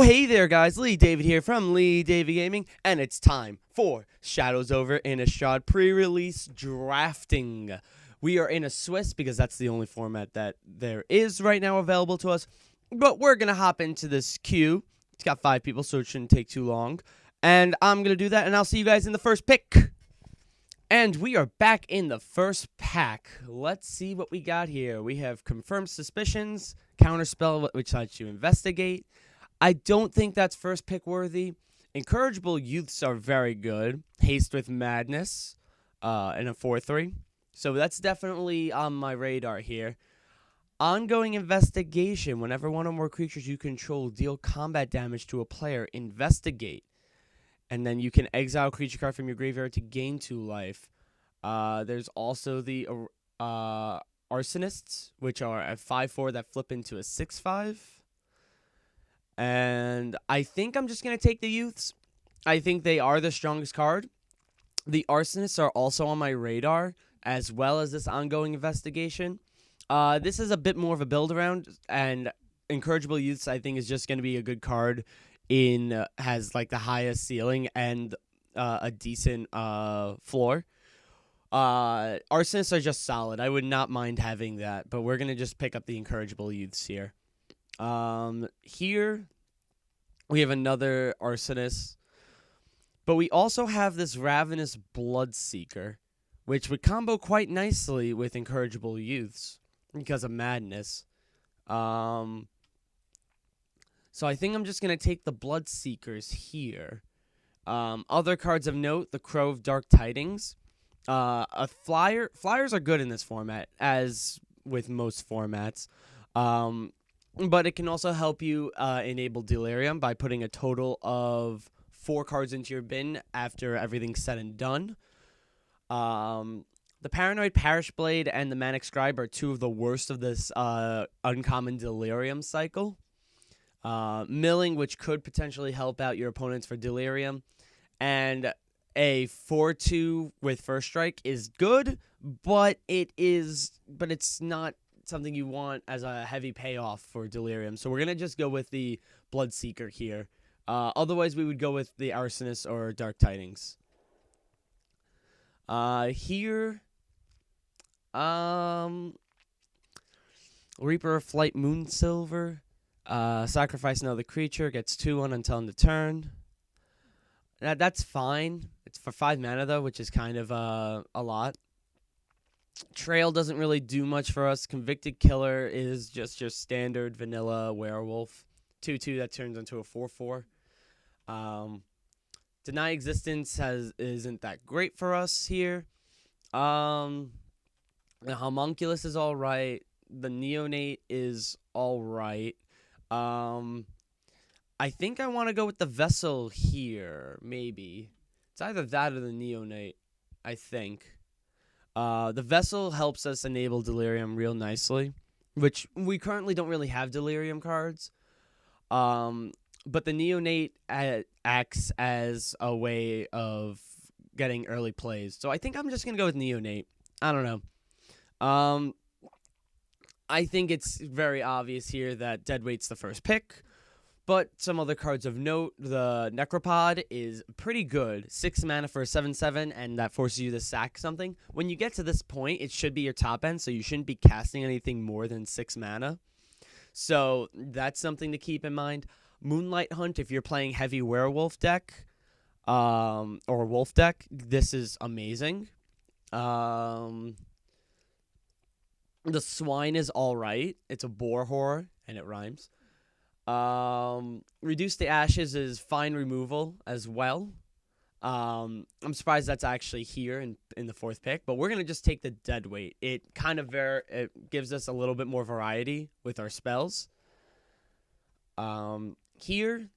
Oh, hey there, guys. Lee David here from Lee David Gaming, and it's time for Shadows Over Innistrad pre-release drafting. We are in a Swiss because that's the only format that there is right now available to us, but we're going to hop into this queue. It's got 5 people, so it shouldn't take too long, and I'm going to do that, and I'll see you guys in the first pick. And we are back in the first pack. Let's see what we got here. We have Confirmed Suspicions, Counterspell, which lets you investigate. I don't think that's first pick worthy. Incorrigible Youths are very good. Haste with Madness, and a 4/3. So that's definitely on my radar here. Ongoing Investigation. Whenever one or more creatures you control deal combat damage to a player, investigate. And then you can exile a creature card from your graveyard to gain 2 life. There's also the Arsonists, which are a 5/4 that flip into a 6/5. And I think I'm just going to take the Youths. I think they are the strongest card. The Arsonists are also on my radar, as well as this Ongoing Investigation. This is a bit more of a build-around, and Incorrigible Youths, I think, is just going to be a good card. Has like the highest ceiling and a decent floor. Arsonists are just solid. I would not mind having that, but we're going to just pick up the Incorrigible Youths here. Here we have another Arsonist, but we also have this Ravenous Bloodseeker, which would combo quite nicely with Incorrigible Youths because of Madness. So I think I'm just going to take the Bloodseekers here. Other cards of note, the Crow of Dark Tidings. Flyers are good in this format, as with most formats. But it can also help you enable Delirium by putting a total of 4 cards into your bin after everything's said and done. The Paranoid Parish Blade and the Manic Scribe are 2 of the worst of this uncommon Delirium cycle. Milling, which could potentially help out your opponents for Delirium. And a 4/2 with First Strike is good, but it's not something you want as a heavy payoff for Delirium. So we're going to just go with the Bloodseeker here. Otherwise, we would go with the Arsonist or Dark Tidings. Here, Reaper of Flight Moonsilver. Sacrifice another creature, gets 2/1 until end of turn. That's fine. It's for 5 mana, though, which is kind of a lot. Trail doesn't really do much for us. Convicted Killer is just your standard vanilla werewolf. 2/2 that turns into a 4/4. Deny Existence isn't that great for us here. The Homunculus is alright. The Neonate is alright. I think I want to go with the Vessel here, maybe. It's either that or the Neonate, I think. The Vessel helps us enable Delirium real nicely, which we currently don't really have Delirium cards. But the Neonate acts as a way of getting early plays. So I think I'm just going to go with Neonate. I don't know. I think it's very obvious here that Deadweight's the first pick. But some other cards of note, the Necropod is pretty good. 6 mana for a 7/7, and that forces you to sack something. When you get to this point, it should be your top end, so you shouldn't be casting anything more than 6 mana. So that's something to keep in mind. Moonlight Hunt, if you're playing heavy werewolf deck, or wolf deck, this is amazing. The Swine is alright. It's a boar horror, and it rhymes. Reduce the Ashes is fine removal as well. I'm surprised that's actually here in the 4th pick, but we're going to just take the Deadweight. It kind of it gives us a little bit more variety with our spells. Here,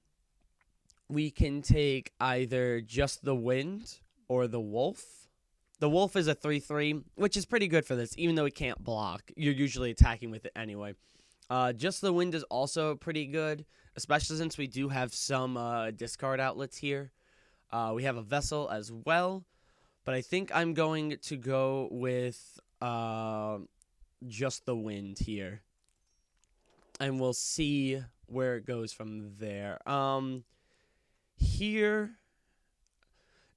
we can take either just the Wind or the Wolf. The Wolf is a 3/3, which is pretty good for this, even though it can't block. You're usually attacking with it anyway. Just the Wind is also pretty good, especially since we do have some discard outlets here. We have a Vessel as well, but I think I'm going to go with just the Wind here. And we'll see where it goes from there. Here,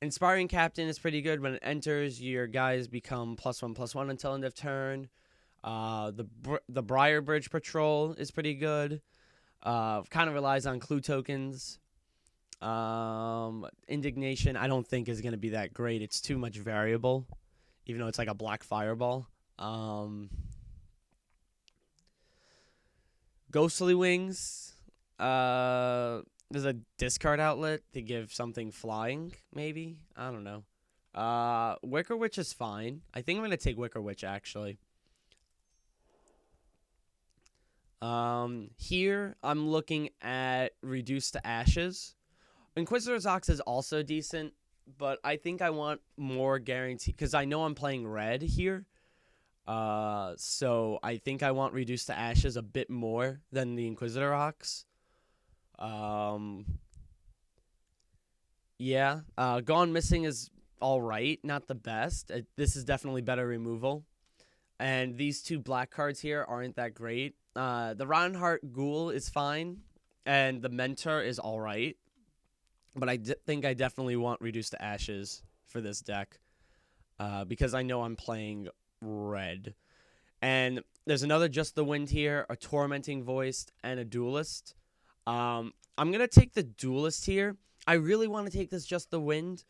Inspiring Captain is pretty good. When it enters, your guys become +1/+1 until end of turn. The Briar Bridge Patrol is pretty good. Kind of relies on clue tokens. Indignation, I don't think is going to be that great. It's too much variable, even though it's like a black fireball. Ghostly Wings. There's a discard outlet to give something flying, maybe? I don't know. Wicker Witch is fine. I think I'm going to take Wicker Witch, actually. Here, I'm looking at Reduce to Ashes. Inquisitor's Ox is also decent, but I think I want more guarantee, because I know I'm playing red here. So I think I want Reduce to Ashes a bit more than the Inquisitor Ox. Yeah. Gone Missing is alright, not the best. This is definitely better removal. And these two black cards here aren't that great. The Rottenheart Ghoul is fine, and the Mentor is alright. But I think I definitely want Reduce to Ashes for this deck, because I know I'm playing red. And there's another Just the Wind here, a Tormenting Voice, and a Duelist. I'm going to take the Duelist here. I really want to take this Just the Wind,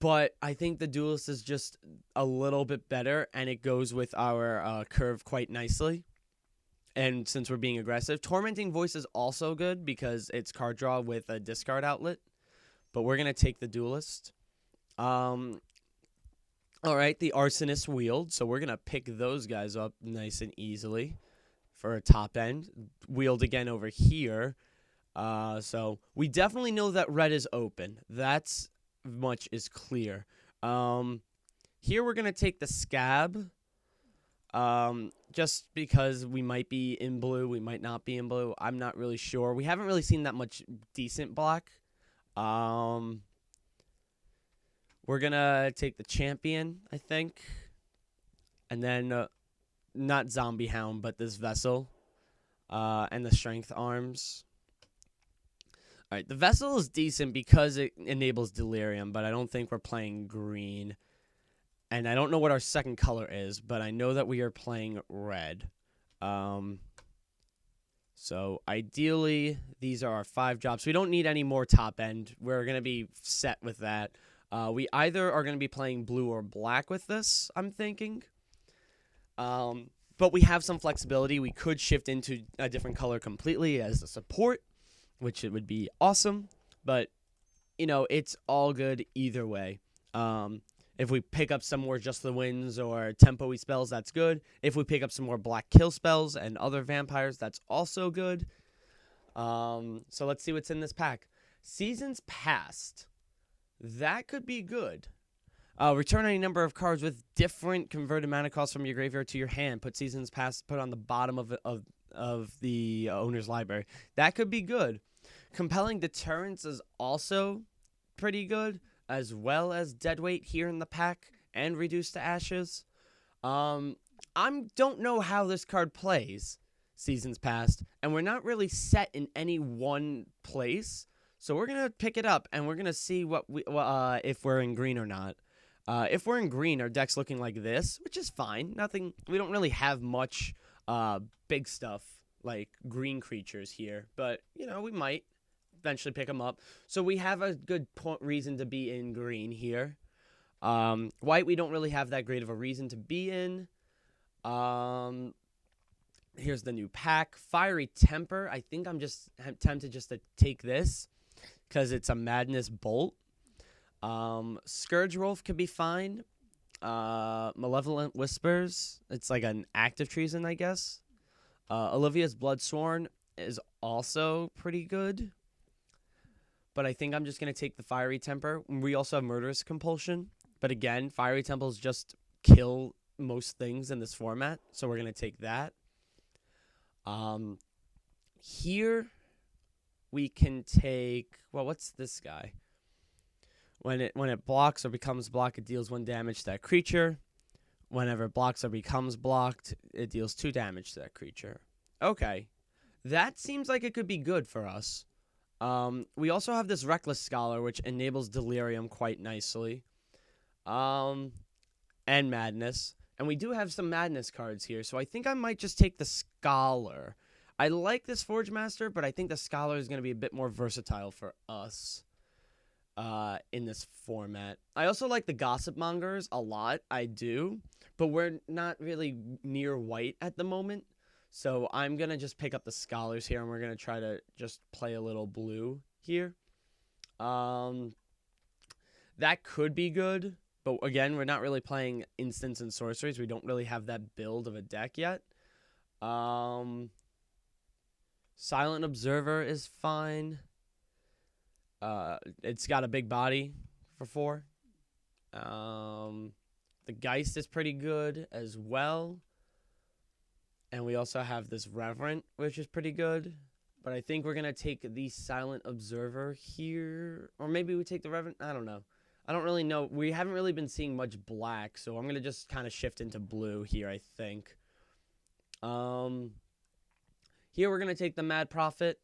but I think the Duelist is just a little bit better, and it goes with our curve quite nicely. And since we're being aggressive, Tormenting Voice is also good because it's card draw with a discard outlet, but we're going to take the Duelist. All right, the Arsonist Wield, so we're going to pick those guys up nice and easily for a top end. Wield again over here. So we definitely know that red is open. That's much is clear. Here we're going to take the Scab. Just because we might be in blue, we might not be in blue. I'm not really sure. We haven't really seen that much decent black. We're going to take the Champion, I think. And then, not Zombie Hound, but this Vessel. And the Strength Arms. All right, the Vessel is decent because it enables Delirium, but I don't think we're playing green. And I don't know what our second color is, but I know that we are playing red. So ideally, these are our 5 jobs. We don't need any more top end. We're going to be set with that. We either are going to be playing blue or black with this, I'm thinking. But we have some flexibility. We could shift into a different color completely as a support, which it would be awesome. But, you know, it's all good either way. If we pick up some more Just the Winds or tempo-y spells, that's good. If we pick up some more black kill spells and other vampires, that's also good. So let's see what's in this pack. Seasons Past. That could be good. Return any number of cards with different converted mana costs from your graveyard to your hand. Put Seasons Past, put on the bottom of the owner's library. That could be good. Compelling Deterrence is also pretty good, as well as Deadweight here in the pack and Reduce to Ashes. I don't know how this card plays, Seasons Past, and we're not really set in any one place. So we're going to pick it up, and we're going to see what if we're in green or not. If we're in green, our deck's looking like this, which is fine. Nothing. We don't really have much big stuff like green creatures here, but, you know, we might eventually pick them up. So we have a good reason to be in green here. White, we don't really have that great of a reason to be in. Here's the new pack. Fiery Temper. I think I'm tempted just to take this because it's a Madness Bolt. Scourge Wolf could be fine. Malevolent Whispers. It's like an active treason, I guess. Olivia's Bloodsworn is also pretty good. But I think I'm just going to take the Fiery Temper. We also have Murderous Compulsion. But again, Fiery Temples just kill most things in this format. So we're going to take that. Here, we can take... Well, what's this guy? When it blocks or becomes blocked, it deals 1 damage to that creature. Whenever it blocks or becomes blocked, it deals 2 damage to that creature. Okay. That seems like it could be good for us. We also have this Reckless Scholar, which enables Delirium quite nicely. Um, and Madness. And we do have some Madness cards here, so I think I might just take the Scholar. I like this Forge Master, but I think the Scholar is going to be a bit more versatile for us in this format. I also like the Gossip Mongers a lot. I do. But we're not really near white at the moment. So I'm going to just pick up the Scholars here, and we're going to try to just play a little blue here. That could be good. But again, we're not really playing instants and sorceries. We don't really have that build of a deck yet. Silent Observer is fine. It's got a big body for 4. The Geist is pretty good as well. And we also have this Reverent, which is pretty good. But I think we're going to take the Silent Observer here. Or maybe we take the Reverent. I don't know. I don't really know. We haven't really been seeing much black, so I'm going to just kind of shift into blue here, I think. Here we're going to take the Mad Prophet.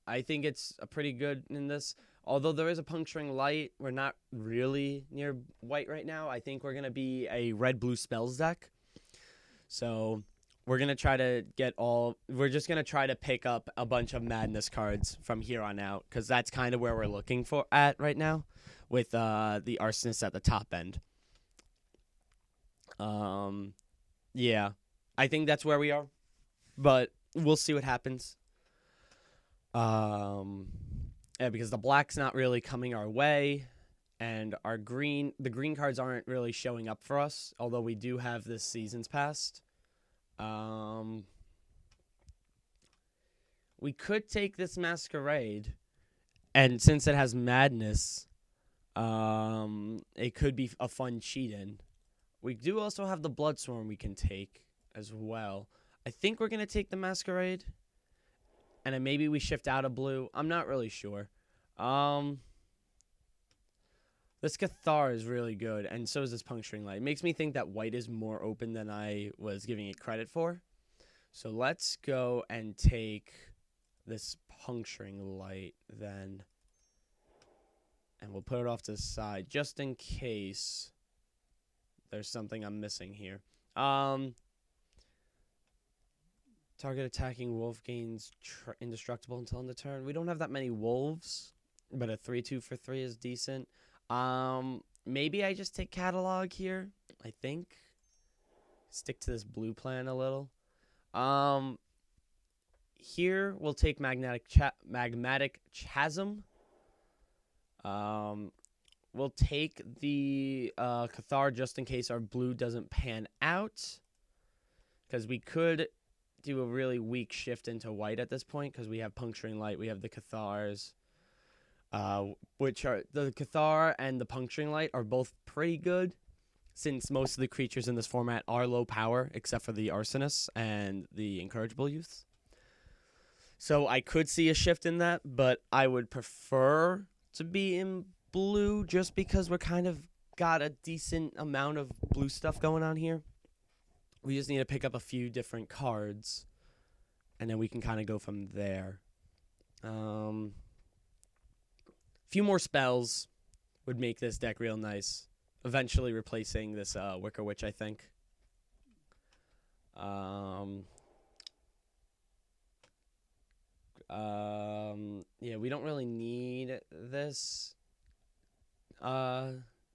I think it's a pretty good in this. Although there is a Puncturing Light, we're not really near white right now. I think we're going to be a red-blue spells deck. So we're going to try to we're just going to try to pick up a bunch of Madness cards from here on out, because that's kind of where we're looking at right now, with the Arsonist at the top end. Yeah, I think that's where we are, but we'll see what happens. Yeah, because the black's not really coming our way, and the green cards aren't really showing up for us, although we do have this Seasons Past. We could take this Masquerade, and since it has Madness, it could be a fun cheat-in. We do also have the Bloodstorm we can take as well. I think we're going to take the Masquerade, and then maybe we shift out of blue. I'm not really sure. This Cathar is really good, and so is this Puncturing Light. It makes me think that white is more open than I was giving it credit for. So let's go and take this Puncturing Light then. And we'll put it off to the side, just in case there's something I'm missing here. Target attacking wolf gains indestructible until end of turn. We don't have that many wolves, but a 3/2 for 3 is decent. Maybe I just take Catalog here, I think. Stick to this blue plan a little. Here we'll take Magmatic Chasm. We'll take the Cathar just in case our blue doesn't pan out, because we could do a really weak shift into white at this point, because we have Puncturing Light, we have the Cathars, which are the Cathar and the Puncturing Light are both pretty good, since most of the creatures in this format are low power, except for the Arsonists and the Incorrigible Youths. So I could see a shift in that, but I would prefer to be in blue, just because we're kind of got a decent amount of blue stuff going on here. We just need to pick up a few different cards, and then we can kind of go from there. Few more spells would make this deck real nice, eventually replacing this Wicker Witch, I think. Yeah, we don't really need this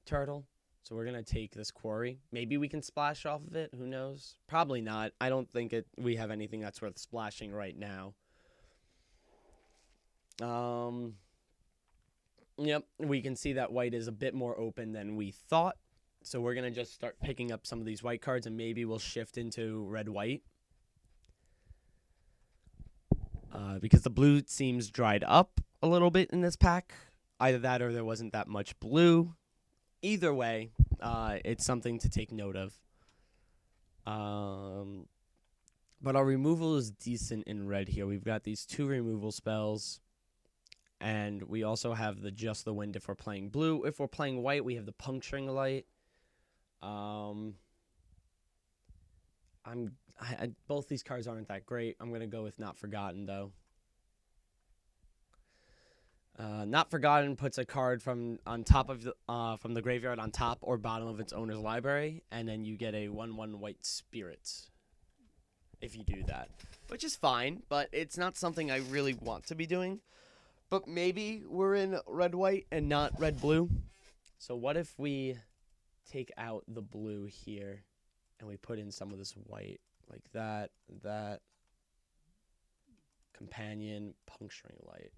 turtle, so we're gonna take this Quarry. Maybe we can splash off of it, who knows? Probably not. I don't think we have anything that's worth splashing right now. Yep, we can see that white is a bit more open than we thought, so we're gonna just start picking up some of these white cards, and maybe we'll shift into red-white. Because the blue seems dried up a little bit in this pack. Either that or there wasn't that much blue. Either way, it's something to take note of. But our removal is decent in red here. We've got these 2 removal spells. And we also have Just the Wind if we're playing blue. If we're playing white, we have the Puncturing Light. I'm both these cards aren't that great. I'm gonna go with Not Forgotten though. Not Forgotten puts a card from the graveyard on top or bottom of its owner's library, and then you get a 1/1 white spirit if you do that, which is fine, but it's not something I really want to be doing. But maybe we're in red-white and not red-blue. So what if we take out the blue here and we put in some of this white, like that, companion, puncturing light.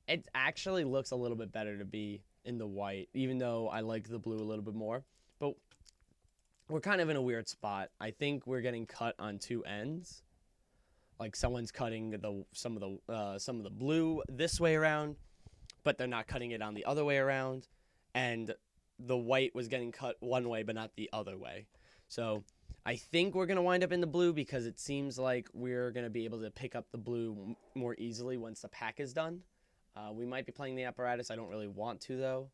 It actually looks a little bit better to be in the white, even though I like the blue a little bit more. But we're kind of in a weird spot. I think we're getting cut on two ends. Like someone's cutting some of the blue this way around, but they're not cutting it on the other way around, and the white was getting cut one way but not the other way. So I think we're going to wind up in the blue because it seems like we're going to be able to pick up the blue more easily once the pack is done. We might be playing the apparatus. I don't really want to, though.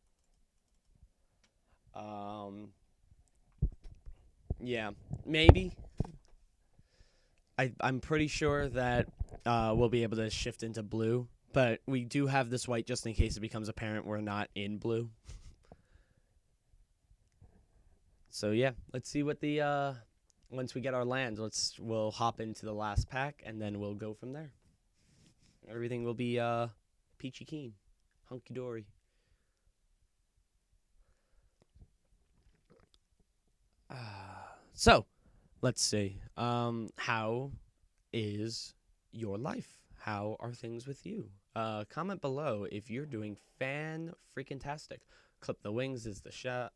Yeah, maybe. I'm pretty sure that we'll be able to shift into blue, but we do have this white just in case it becomes apparent we're not in blue. So yeah, let's see what the once we get our land, we'll hop into the last pack and then we'll go from there. Everything will be peachy keen, hunky dory. So, let's see. How is your life? How are things with you? Comment below if you're doing fan-freaking-tastic. Clip the wings is the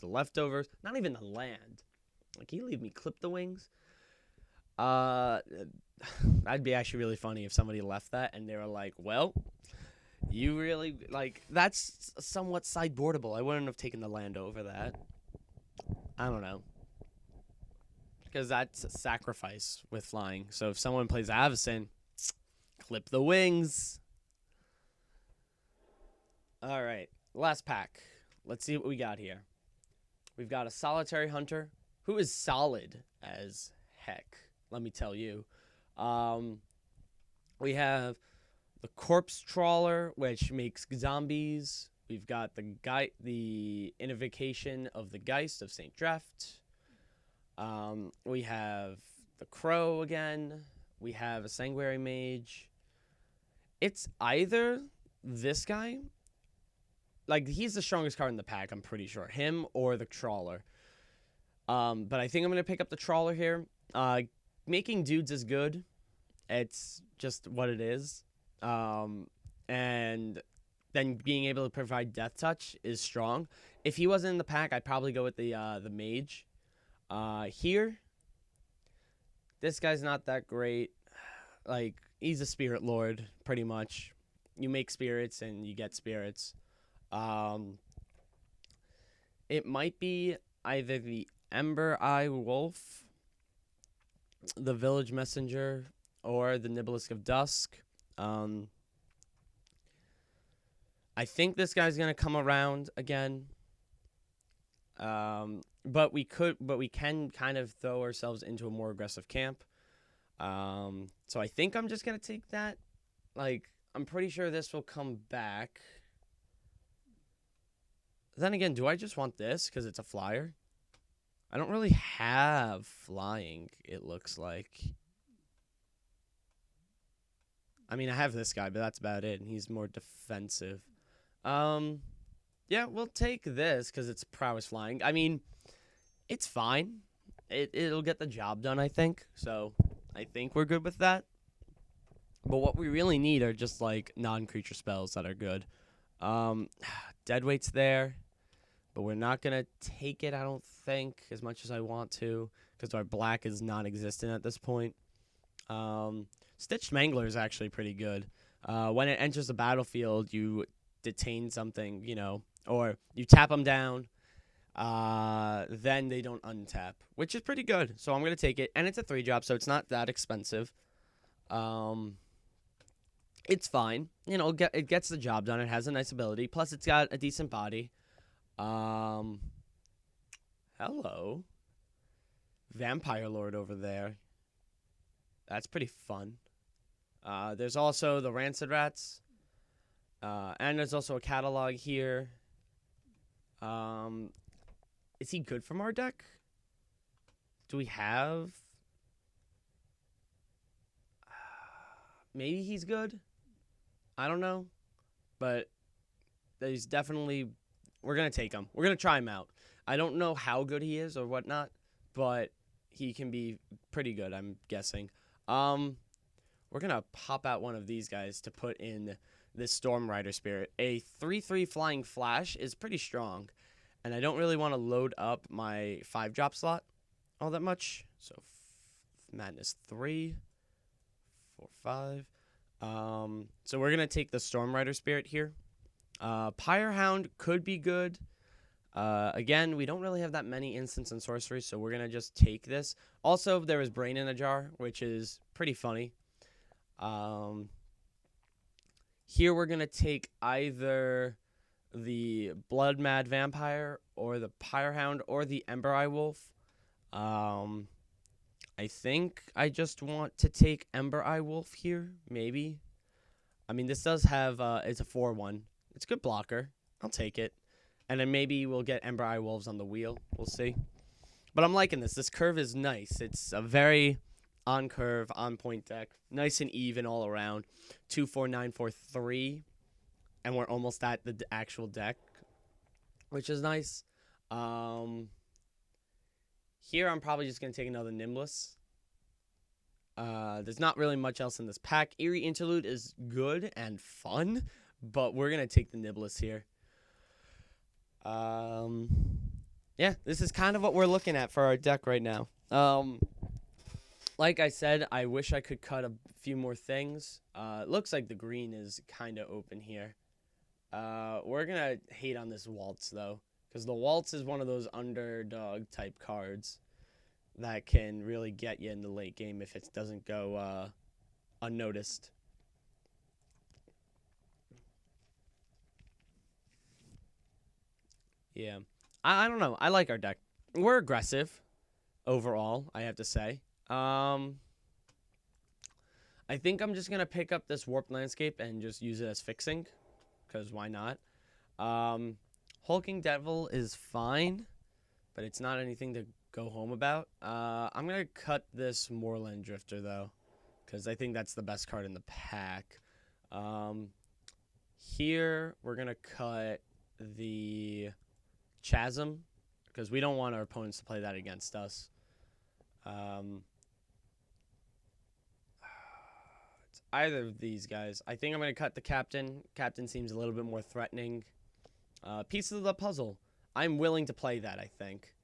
leftovers. Not even the land. Like, can you leave me clip the wings? That'd be actually really funny if somebody left that and they were like, well, you really, like, that's somewhat sideboardable. I wouldn't have taken the land over that. I don't know. Because that's a sacrifice with flying. So if someone plays Avacyn, clip the wings. All right, last pack. Let's see what we got here. We've got a Solitary Hunter who is solid as heck, let me tell you. We have the Corpse Trawler, which makes zombies. We've got the Invocation of the Geist of St. Dreft. We have the Crow again. We have a Sanguinary Mage. It's either this guy, like he's the strongest card in the pack, I'm pretty sure. Him or the Trawler. But I think I'm going to pick up the Trawler here. Making dudes is good. It's just what it is. And then being able to provide Death Touch is strong. If he wasn't in the pack, I'd probably go with the Mage. Here, this guy's not that great. Like, he's a Spirit Lord, pretty much. You make spirits and you get spirits. It might be either the Ember Eye Wolf, the Village Messenger, or the Nibelisk of Dusk. I think this guy's gonna come around again. But we can kind of throw ourselves into a more aggressive camp. So I think I'm just gonna take that. Like, I'm pretty sure this will come back. Then again, do I just want this because it's a flyer? I don't really have flying, it looks like. I mean, I have this guy, but that's about it, and he's more defensive. Yeah, we'll take this because it's prowess flying. I mean, it's fine. It'll get the job done, I think. So I think we're good with that. But what we really need are just, like, non-creature spells that are good. Deadweight's there. But we're not going to take it, I don't think, as much as I want to, because our black is non-existent at this point. Stitched Mangler is actually pretty good. When it enters the battlefield, you detain something, or you tap them down, then they don't untap, which is pretty good. So I'm going to take it, and it's a 3-drop, so it's not that expensive. It's fine. It gets the job done. It has a nice ability. Plus, it's got a decent body. Hello. Vampire Lord over there. That's pretty fun. There's also the Rancid Rats. And there's also a catalog here. Is he good from our deck? Do we have... maybe he's good? I don't know. But he's definitely... we're going to take him. We're going to try him out. I don't know how good he is or whatnot, but he can be pretty good, I'm guessing. We're going to pop out one of these guys to put in this Storm Rider Spirit. A 3/3 Flying Flash is pretty strong, and I don't really want to load up my 5-drop slot all that much. So Madness 3, 4, 5. So we're going to take the Storm Rider Spirit here. Pyre Hound could be good. Again, we don't really have that many instants and sorceries, so we're going to just take this. Also, there is Brain in a Jar, which is pretty funny. Here we're going to take either the Blood Mad Vampire or the Pyre Hound or the Ember Eye Wolf. I think I just want to take Ember Eye Wolf here, maybe. I mean, this does have, it's a 4/1. It's a good blocker. I'll take it. And then maybe we'll get Ember Eye Wolves on the wheel. We'll see. But I'm liking this. This curve is nice. It's a very on curve, on point deck. Nice and even all around. 2, 4, 9, 4, 3. And we're almost at the actual deck, which is nice. Here I'm probably just going to take another Nimbus. There's not really much else in this pack. Eerie Interlude is good and fun, but we're going to take the Niblis here. Yeah, this is kind of what we're looking at for our deck right now. Like I said, I wish I could cut a few more things. It looks like the green is kind of open here. We're going to hate on this Waltz, though, because the Waltz is one of those underdog type cards that can really get you in the late game if it doesn't go unnoticed. Yeah. I don't know. I like our deck. We're aggressive overall, I have to say. I think I'm just going to pick up this Warped Landscape and just use it as fixing, because why not? Hulking Devil is fine, but it's not anything to go home about. I'm going to cut this Moorland Drifter, though, because I think that's the best card in the pack. Here, we're going to cut the Chasm, because we don't want our opponents to play that against us. It's either of these guys. I think I'm going to cut the Captain. Captain seems a little bit more threatening. Pieces of the Puzzle. I'm willing to play that, I think.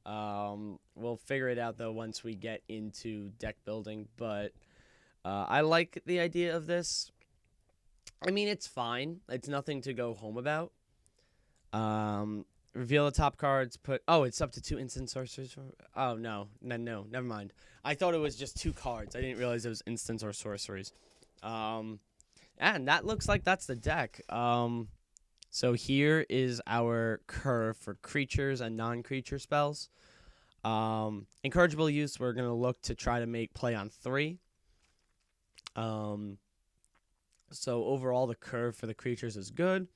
We'll figure it out, though, once we get into deck building. But I like the idea of this. I mean, it's fine. It's nothing to go home about. Reveal the top cards. It's up to 2 instant sorceries. Oh, no, never mind. I thought it was just 2 cards. I didn't realize it was instants or sorceries. And that looks like that's the deck. So here is our curve for creatures and non-creature spells. Incorrigible use, we're going to look to try to make play on 3. So overall, the curve for the creatures is good.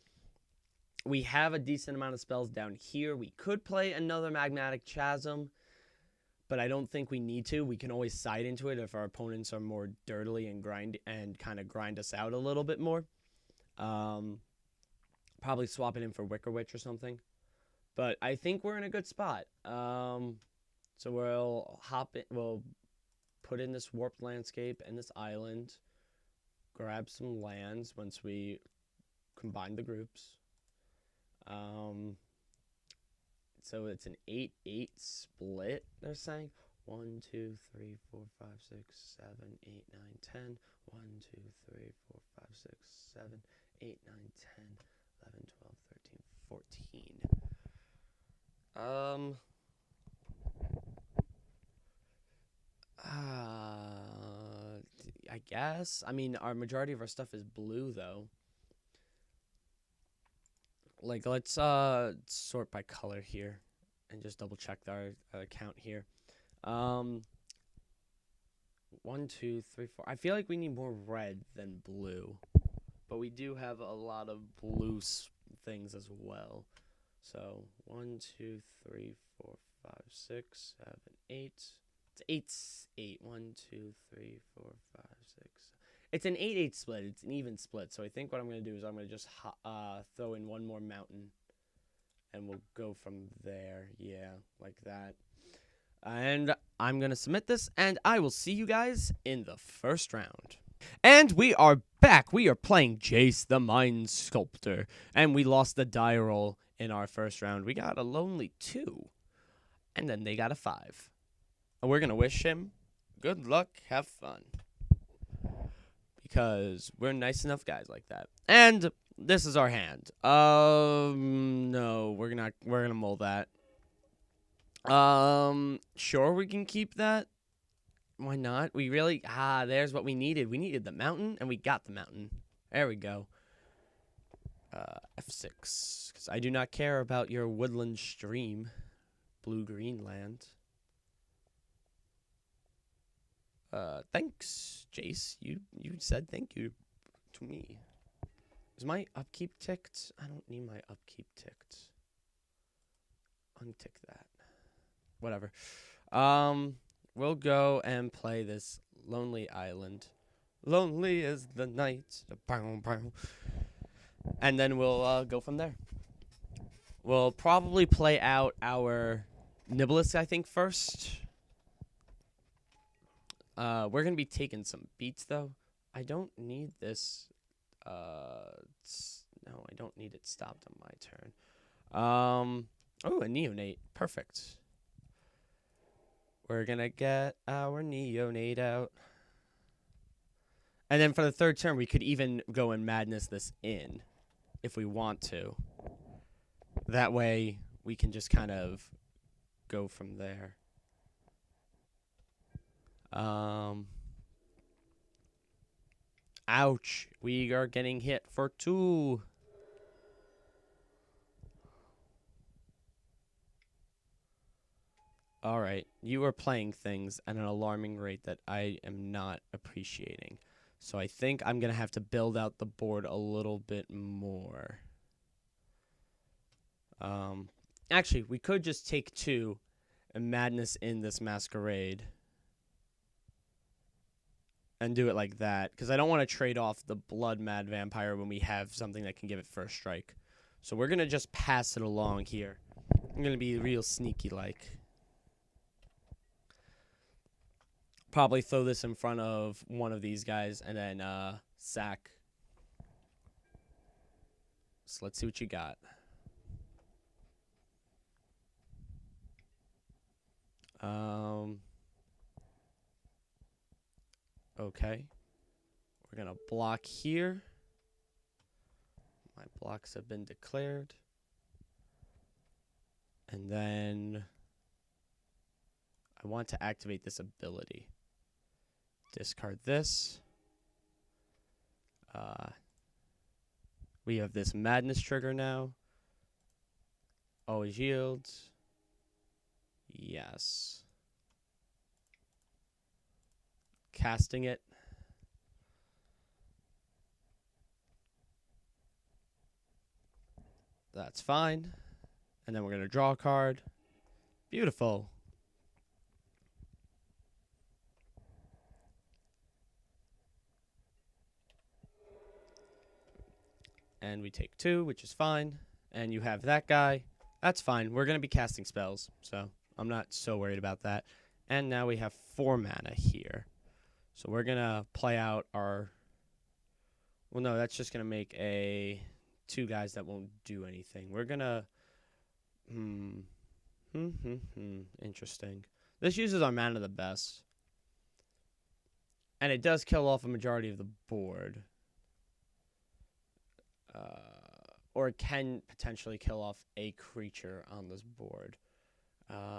We have a decent amount of spells down here. We could play another Magmatic Chasm, but I don't think we need to. We can always side into it if our opponents are more dirtily and kind of grind us out a little bit more. Probably swap it in for Wicker Witch or something. But I think we're in a good spot. So we'll we'll put in this Warped Landscape and this island. Grab some lands once we combine the groups. So it's an 8-8 split, they're saying. 1, 2, 3, 4, 5, 6, 7, 8, 9, 10. 1, 2, 3, 4, 5, 6, 7, 8, 9, 10, 11, 12, 13, 14. I guess. I mean, our majority of our stuff is blue, though. Like, let's sort by color here and just double check our account here. Um, 1, 2, 3, 4. I feel like we need more red than blue, but we do have a lot of blue things as well. So 1, 2, 3, 4, 5, 6, 7, 8. It's 8. 1, 2, 3, 4, 5, 6. It's an 8-8 split. It's an even split. So I think what I'm going to do is I'm going to just throw in one more mountain, and we'll go from there. Yeah, like that. And I'm going to submit this, and I will see you guys in the first round. And we are back. We are playing Jace the Mind Sculptor, and we lost the die roll in our first round. We got a lonely 2, and then they got a 5. And we're going to wish him good luck, have fun, because we're nice enough guys like that. And this is our hand. No, we're gonna mold that. Sure, we can keep that. Why not? We really, there's what we needed. We needed the mountain, and we got the mountain. There we go. F6, because I do not care about your woodland stream, blue-green land. Thanks, Jace. You said thank you to me. Is my upkeep ticked? I don't need my upkeep ticked. Untick that. Whatever. We'll go and play this Lonely Island. Lonely is the night. And then we'll go from there. We'll probably play out our Nibelus, I think, first. We're going to be taking some beats, though. I don't need this. No, I don't need it stopped on my turn. Oh, a neonate. Perfect. We're going to get our neonate out. And then for the third turn, we could even go and madness this in if we want to. That way, we can just kind of go from there. Ouch. We are getting hit for 2. All right. You are playing things at an alarming rate that I am not appreciating. So I think I'm going to have to build out the board a little bit more. Actually, we could just take 2 and madness in this masquerade. And do it like that, because I don't want to trade off the Blood Mad Vampire when we have something that can give it first strike. So we're going to just pass it along here. I'm going to be real sneaky-like. Probably throw this in front of one of these guys and then sack. So let's see what you got. Okay. We're going to block here. My blocks have been declared. And then I want to activate this ability. Discard this. We have this madness trigger now. Always yields. Yes. Casting it. That's fine. And then we're going to draw a card. Beautiful. And we take 2, which is fine. And you have that guy. That's fine. We're going to be casting spells, so I'm not so worried about that. And now we have 4 mana here. So we're going to play out our... Well, no, that's just going to make a 2 guys that won't do anything. We're going to... Interesting. This uses our mana the best. And it does kill off a majority of the board. Or it can potentially kill off a creature on this board.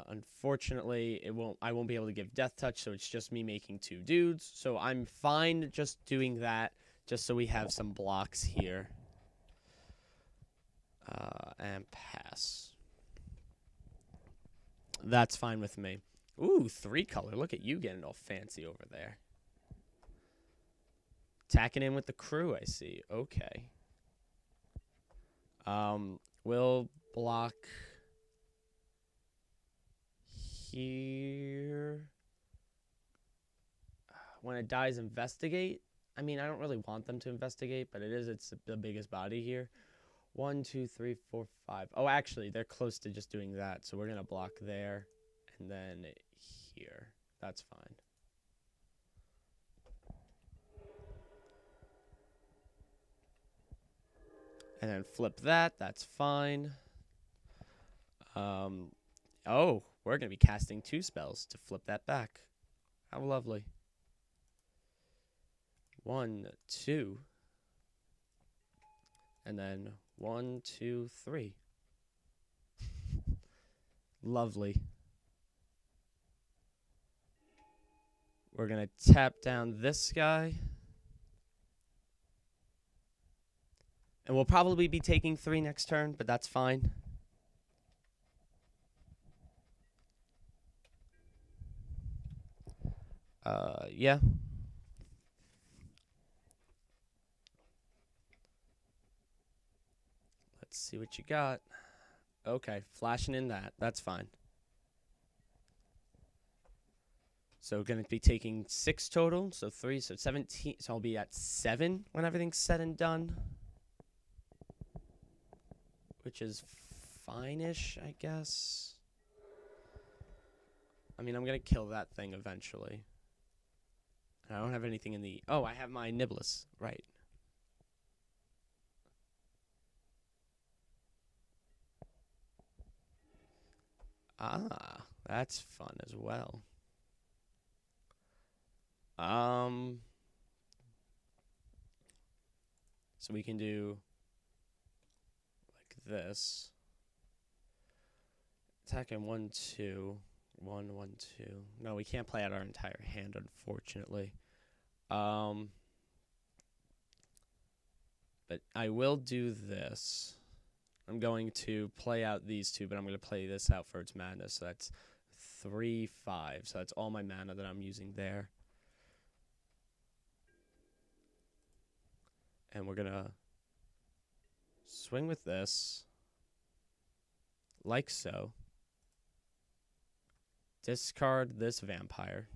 Unfortunately, I won't be able to give Death Touch, so it's just me making 2 dudes. So I'm fine just doing that, just so we have some blocks here. And pass. That's fine with me. Ooh, 3-color. Look at you getting all fancy over there. Tacking in with the crew, I see. Okay. We'll block here. When it dies, investigate. I mean, I don't really want them to investigate, but it's the biggest body here. 1, 2, 3, 4, 5. Oh, actually, they're close to just doing that, so we're going to block there and then here. That's fine. And then flip that. That's fine. Oh, we're going to be casting 2 spells to flip that back. How lovely. 1, 2. And then 1, 2, 3. Lovely. We're going to tap down this guy. And we'll probably be taking 3 next turn, but that's fine. Yeah. Let's see what you got. Okay, flashing in that. That's fine. So going to be taking 6 total. So 3, so 17. So I'll be at 7 when everything's said and done. Which is fine-ish, I guess. I mean, I'm going to kill that thing eventually. I don't have anything in the... Oh, I have my Niblis. Right. Ah, that's fun as well. So we can do like this. Attacking 1, 2. 1, 1, 2. No, we can't play out our entire hand, unfortunately. But I will do this. I'm going to play out these 2, but I'm going to play this out for its mana. So that's 3, 5. So that's all my mana that I'm using there. And we're going to swing with this. Like so. Discard this vampire.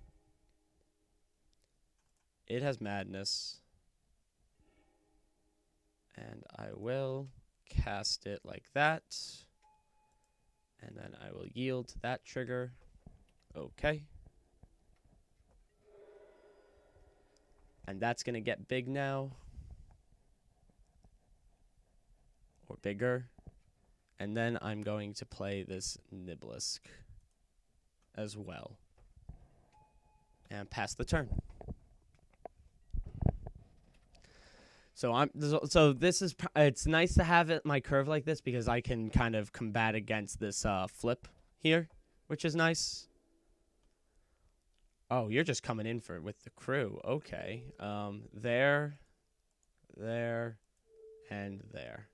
It has madness. And I will cast it like that. And then I will yield to that trigger. Okay. And that's going to get big now. Or bigger. And then I'm going to play this Nibblisk as well. And pass the turn. So this is, it's nice to have it my curve like this because I can kind of combat against this flip here, which is nice. Oh, you're just coming in for it with the crew. Okay. There, and there.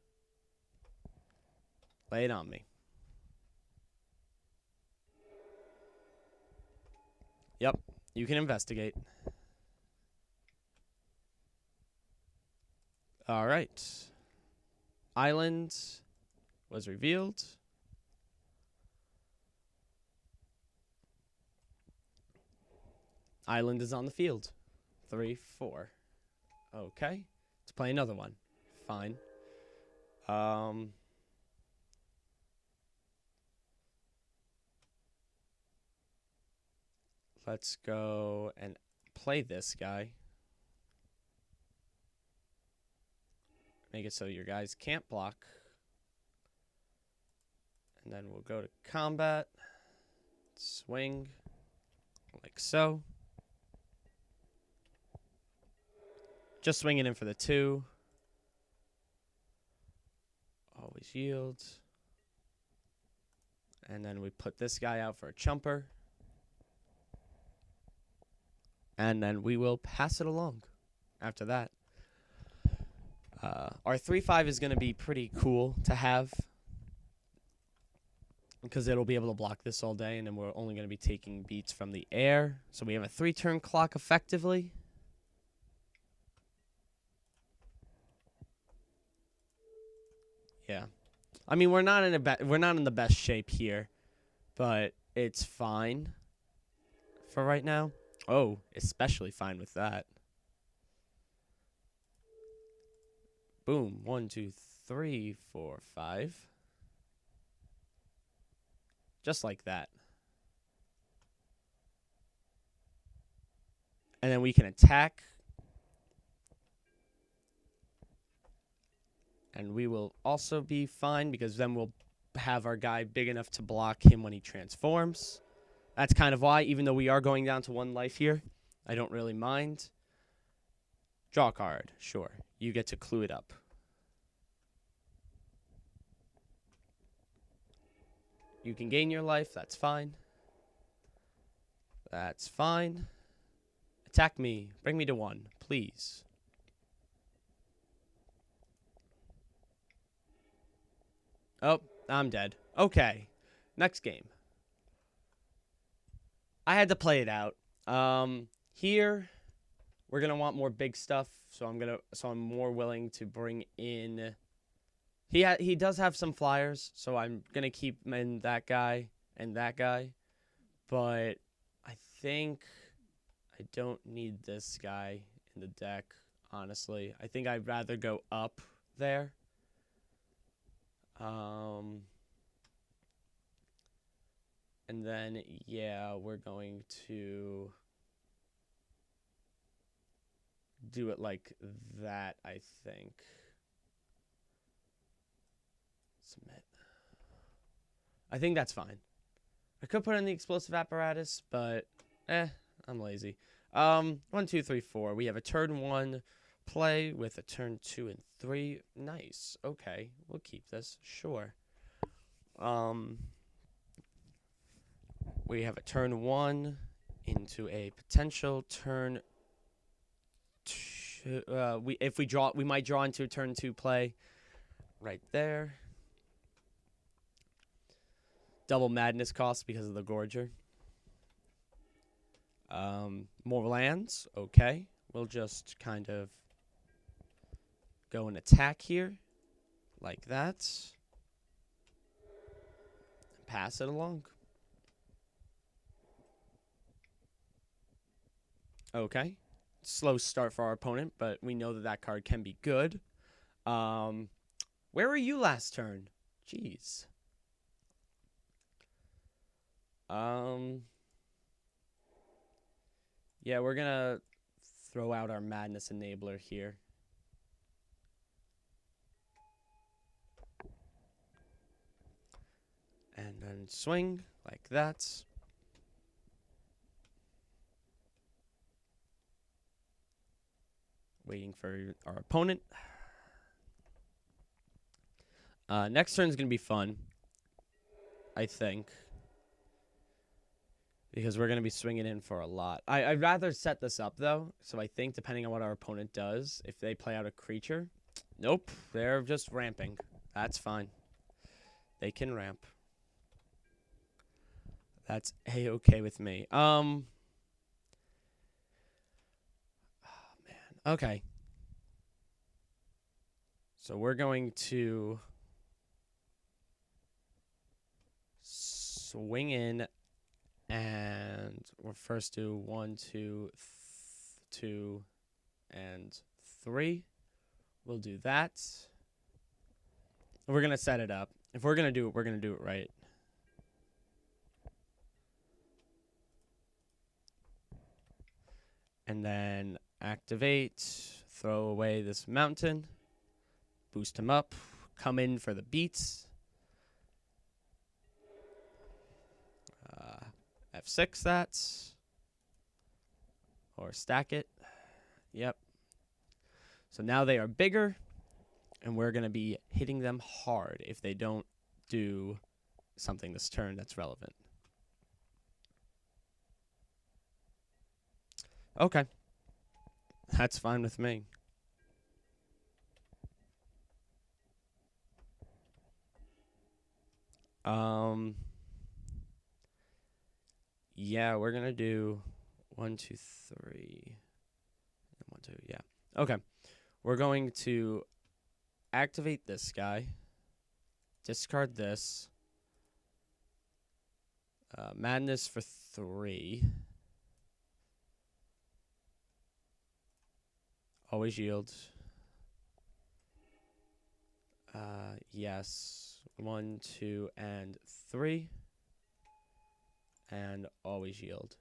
Lay it on me. Yep, you can investigate. All right. Island was revealed. Island is on the field. 3, 4. Okay. Let's play another one. Fine. Let's go and play this guy. Make it so your guys can't block. And then we'll go to combat. Swing. Like so. Just swinging in for the 2. Always yield. And then we put this guy out for a chumper. And then we will pass it along after that. Our 3-5 is going to be pretty cool to have. because it'll be able to block this all day, and then we're only going to be taking beats from the air. So we have a 3-turn clock effectively. Yeah. I mean, we're not in the best shape here, but it's fine for right now. Oh, especially fine with that. Boom. 1, 2, 3, 4, 5. Just like that. And then we can attack. And we will also be fine because then we'll have our guy big enough to block him when he transforms. That's kind of why, even though we are going down to 1 life here, I don't really mind. Draw a card. Sure. You get to clue it up. You can gain your life. That's fine. That's fine. Attack me. Bring me to 1, please. Oh, I'm dead. Okay. Next game. I had to play it out. Here we're gonna want more big stuff, so I'm more willing to bring in. He does have some flyers, so I'm gonna keep in that guy and that guy, but I think I don't need this guy in the deck. Honestly, I think I'd rather go up there. And then, yeah, we're going to do it like that, I think. Submit. I think that's fine. I could put in the explosive apparatus, but, I'm lazy. 1, 2, 3, 4. We have a turn 1 play with a turn 2 and 3. Nice. Okay, we'll keep this. Sure. We have a turn 1 into a potential turn 2. We might draw into a turn 2 play right there. Double madness cost because of the Gorger. More lands. Okay. We'll just kind of go and attack here like that. Pass it along. Okay. Slow start for our opponent, but we know that that card can be good. Where were you last turn? Jeez. Yeah, we're gonna throw out our Madness Enabler here. And then swing like that. Waiting for our opponent. Next turn is going to be fun, I think, because we're going to be swinging in for a lot. I'd rather set this up, though, so I think depending on what our opponent does, if they play out a creature, nope, they're just ramping. That's fine. They can ramp. That's A-okay with me. Oh, man. Okay. So we're going to swing in, and we'll first do 1, 2, 2, and 3. We'll do that. We're going to set it up. If we're going to do it, we're going to do it right. And then activate, throw away this mountain, boost him up, come in for the beats. F6 that. Or stack it. Yep. So now they are bigger, and we're going to be hitting them hard if they don't do something this turn that's relevant. Okay. That's fine with me. Yeah, we're gonna do 1, 2, 3. 1, 2. Yeah. Okay. We're going to activate this guy. Discard this. Madness for 3. Always yield. Yes. 1, 2, and 3. And always yield.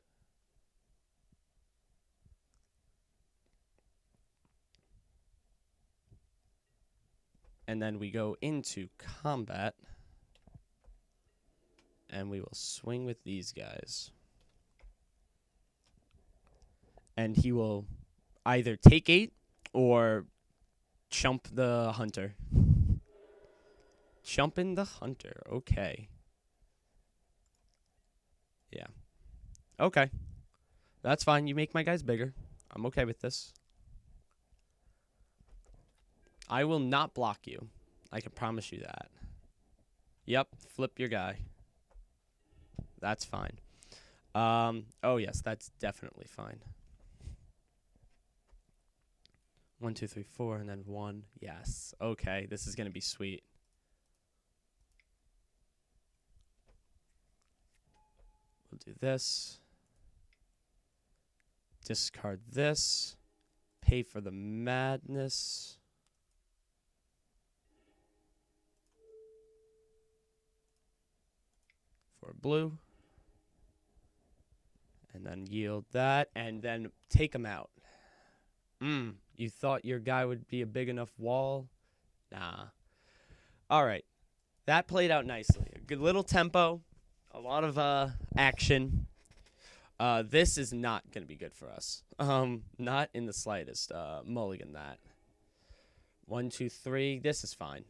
And then we go into combat. And we will swing with these guys. And he will either take 8 or chump the hunter. Chumping the hunter. Okay. Yeah. Okay. That's fine. You make my guys bigger. I'm okay with this. I will not block you. I can promise you that. Yep. Flip your guy. That's fine. Oh, yes. That's definitely fine. 1, 2, 3, 4, and then 1. Yes. Okay. This is going to be sweet. We'll do this. Discard this. Pay for the madness. For blue. And then yield that. And then take him out. You thought your guy would be a big enough wall? Nah. All right. That played out nicely. A good little tempo. A lot of action. This is not going to be good for us. Not in the slightest. Mulligan that. 1, 2, 3. This is fine.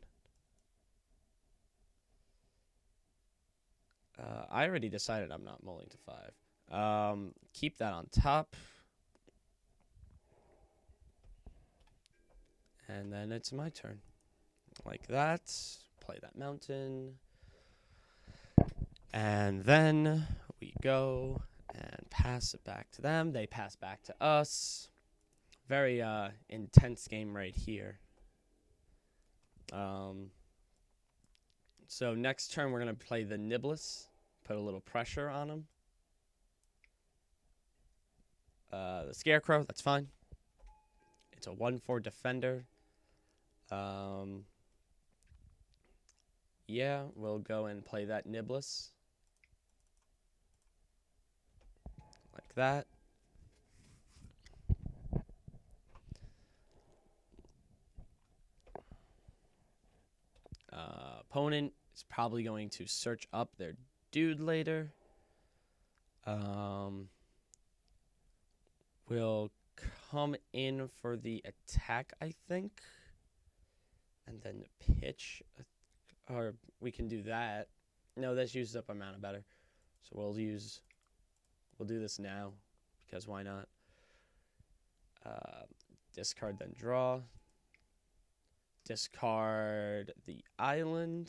I already decided I'm not mulling to 5. Keep that on top. And then it's my turn. Like that. Play that mountain. And then we go and pass it back to them. They pass back to us. Very intense game right here. So next turn we're going to play the Niblis. Put a little pressure on him. The Scarecrow, that's fine. It's a 1/4 defender. Yeah, we'll go and play that Niblis. Like that. Opponent is probably going to search up their dude later. We'll come in for the attack, I think. And then pitch. Or we can do that. No, this uses up our mana better. So we'll do this now. Because why not? Discard, then draw. Discard the island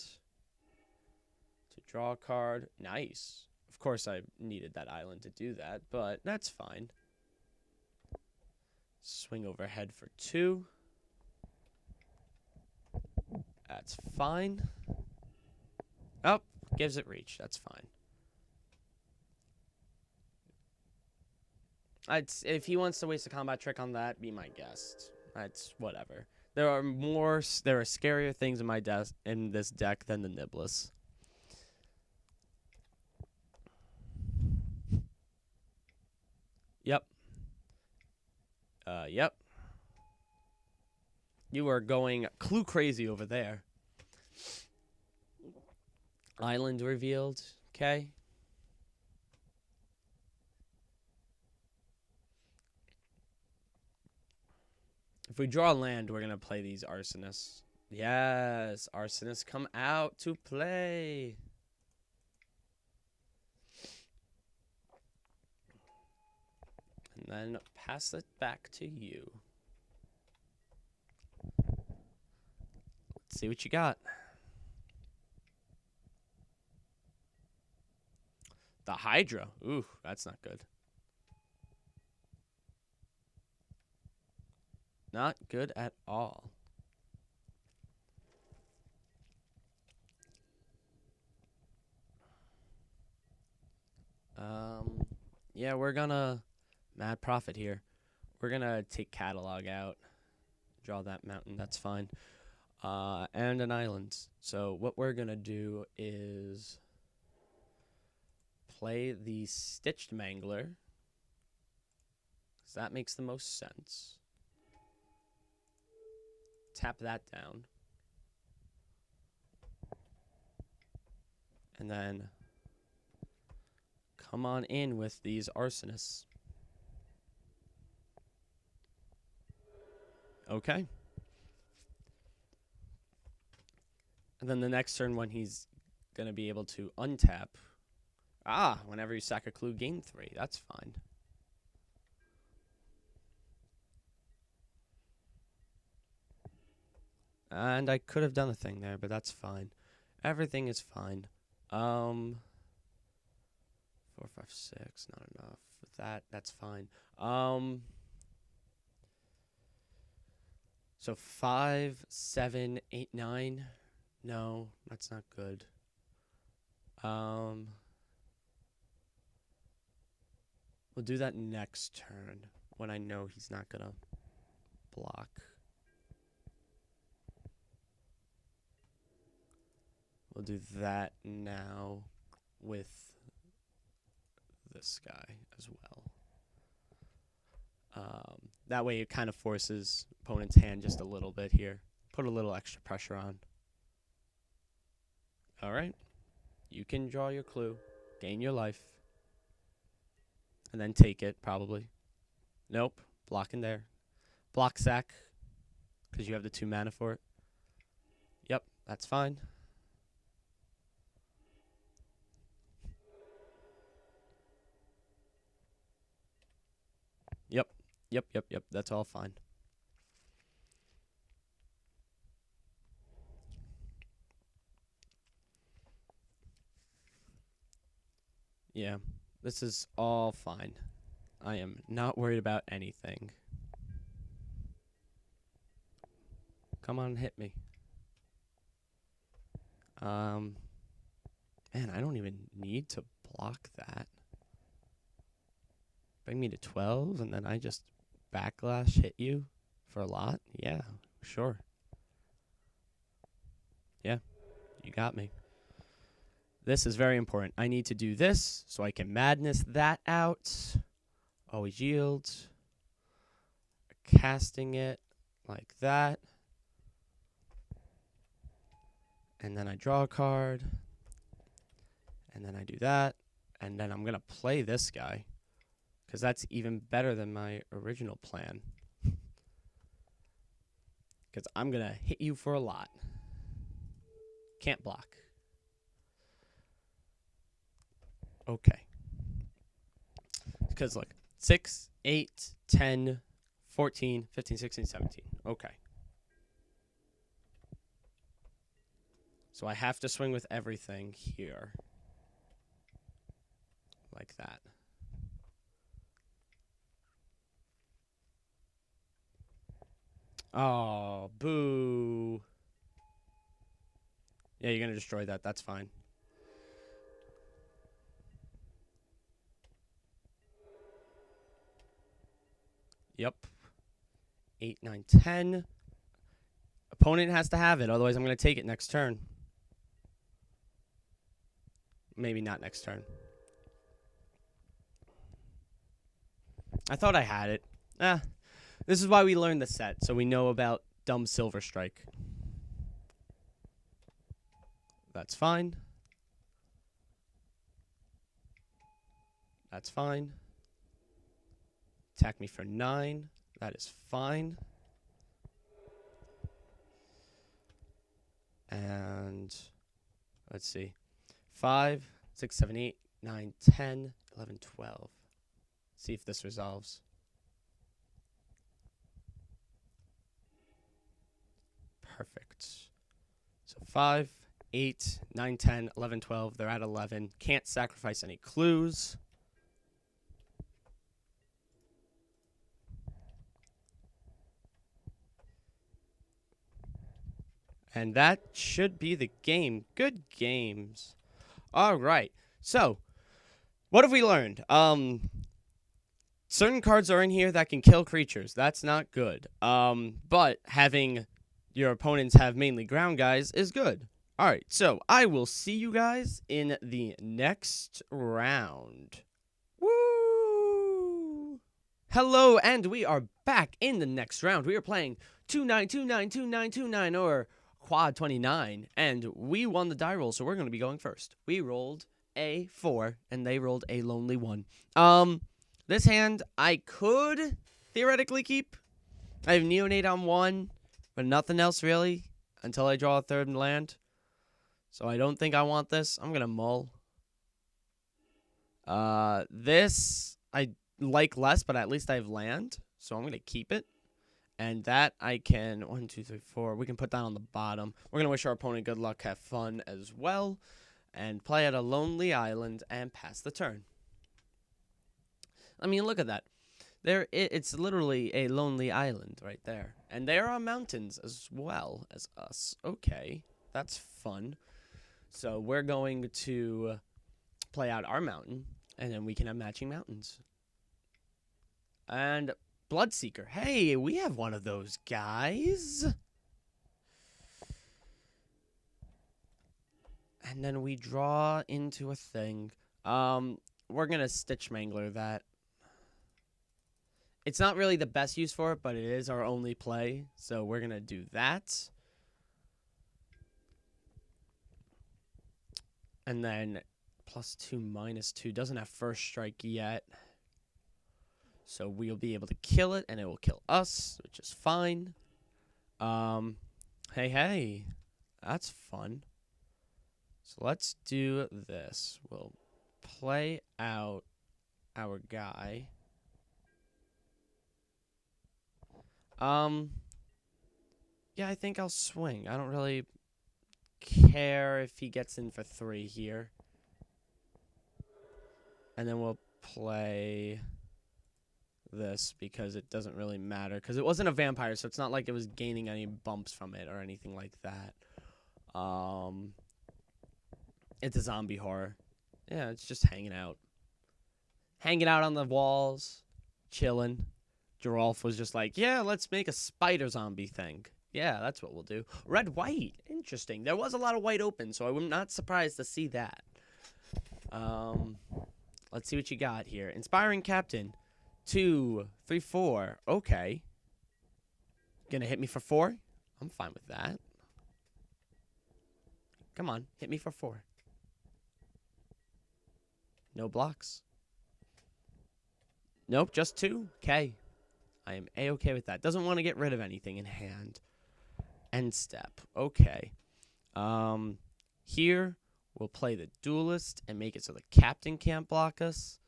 to draw a card. Nice. Of course, I needed that island to do that, but that's fine. Swing overhead for 2. That's fine. Oh, gives it reach. That's fine. If he wants to waste a combat trick on that, be my guest. That's whatever. There are scarier things in this deck than the Niblis. Yep. Yep. You are going clue crazy over there. Island revealed. Okay. If we draw land, we're going to play these Arsonists. Yes, Arsonists come out to play. And then pass it back to you. Let's see what you got. The Hydra. Ooh, that's not good. Not good at all. Yeah, we're gonna mad profit here. We're gonna take catalog out. Draw that mountain. That's fine. And an island. So what we're gonna do is play the Stitched Mangler, because that makes the most sense. Tap that down. And then come on in with these arsonists. Okay. And then the next turn when he's going to be able to untap. Whenever you sack a clue, gain 3. That's fine. And I could have done a thing there, but that's fine. Everything is fine. 4, 5, 6, not enough. With that, that's fine. So 5, 7, 8, 9. No, that's not good. We'll do that next turn when I know he's not gonna block. We'll do that now with this guy as well. That way it kind of forces opponent's hand just a little bit here. Put a little extra pressure on. All right. You can draw your clue, gain your life, and then take it, probably. Nope. Block in there. Block sack, because you have the 2 mana for it. Yep, that's fine. Yep. That's all fine. Yeah, this is all fine. I am not worried about anything. Come on, hit me. Man, I don't even need to block that. Bring me to 12, and then I just backlash hit you for a lot? Yeah, sure. Yeah, you got me. This is very important. I need to do this so I can madness that out. Always yield. Casting it like that. And then I draw a card. And then I do that. And then I'm going to play this guy, because that's even better than my original plan. Because I'm going to hit you for a lot. Can't block. Okay. Because look, 6, 8, 10, 14, 15, 16, 17. Okay. So I have to swing with everything here. Like that. Oh, boo. Yeah, you're going to destroy that. That's fine. Yep. 8, 9, 10. Opponent has to have it, otherwise I'm going to take it next turn. Maybe not next turn. I thought I had it. This is why we learned the set, so we know about dumb Silver Strike. That's fine. That's fine. Attack me for 9. That is fine. And let's see. 5, 6, 7, 8, 9, 10, 11, 12. See if this resolves. Perfect. So 5, 8, 9, 10, 11, 12. They're at 11. Can't sacrifice any clues. And that should be the game. Good games. All right. So, what have we learned? Certain cards are in here that can kill creatures. That's not good. But having your opponents have mainly ground guys is good. All right. So, I will see you guys in the next round. Woo! Hello, and we are back in the next round. We are playing 29292929 or Quad 29, and we won the die roll, so we're going to be going first. We rolled a 4, and they rolled a lonely 1. This hand I could theoretically keep. I have Neonate on 1, but nothing else really until I draw a third land. So I don't think I want this. I'm going to mull. This I like less, but at least I have land, so I'm going to keep it. And that I can, 1, 2, 3, 4, we can put that on the bottom. We're going to wish our opponent good luck, have fun as well, and play at a lonely island and pass the turn. I mean, look at that. It's literally a lonely island right there. And there are mountains as well as us. Okay, that's fun. So we're going to play out our mountain, and then we can have matching mountains. And Bloodseeker. Hey, we have one of those guys. And then we draw into a thing. We're going to Stitch Mangler that. It's not really the best use for it, but it is our only play. So we're going to do that. And then +2, -2. Doesn't have first strike yet. So we'll be able to kill it, and it will kill us, which is fine. Hey. That's fun. So let's do this. We'll play out our guy. Yeah, I think I'll swing. I don't really care if he gets in for 3 here. And then we'll play this because it doesn't really matter, because it wasn't a vampire, so it's not like it was gaining any bumps from it or anything like that. It's a zombie horror. Yeah, it's just hanging out on the walls, chilling. Geralf was just like, yeah, let's make a spider zombie thing. Yeah, that's what we'll do. Red white, interesting. There was a lot of white open, so I'm not surprised to see that. Let's see what you got here. Inspiring Captain. 2, 3, 4. Okay. Gonna hit me for 4? I'm fine with that. Come on, hit me for 4. No blocks. Nope, just 2. Okay. I am A-okay with that. Doesn't want to get rid of anything in hand. End step. Okay. Here, we'll play the Duelist and make it so the Captain can't block us.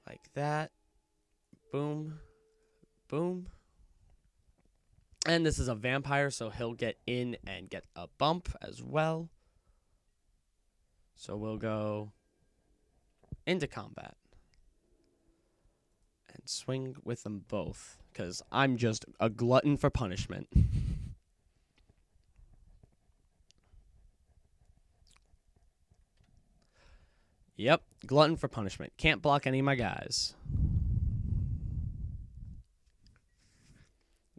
Like that. Boom. Boom. And this is a vampire, so he'll get in and get a bump as well. So we'll go into combat. And swing with them both, because I'm just a glutton for punishment. Yep, glutton for punishment. Can't block any of my guys.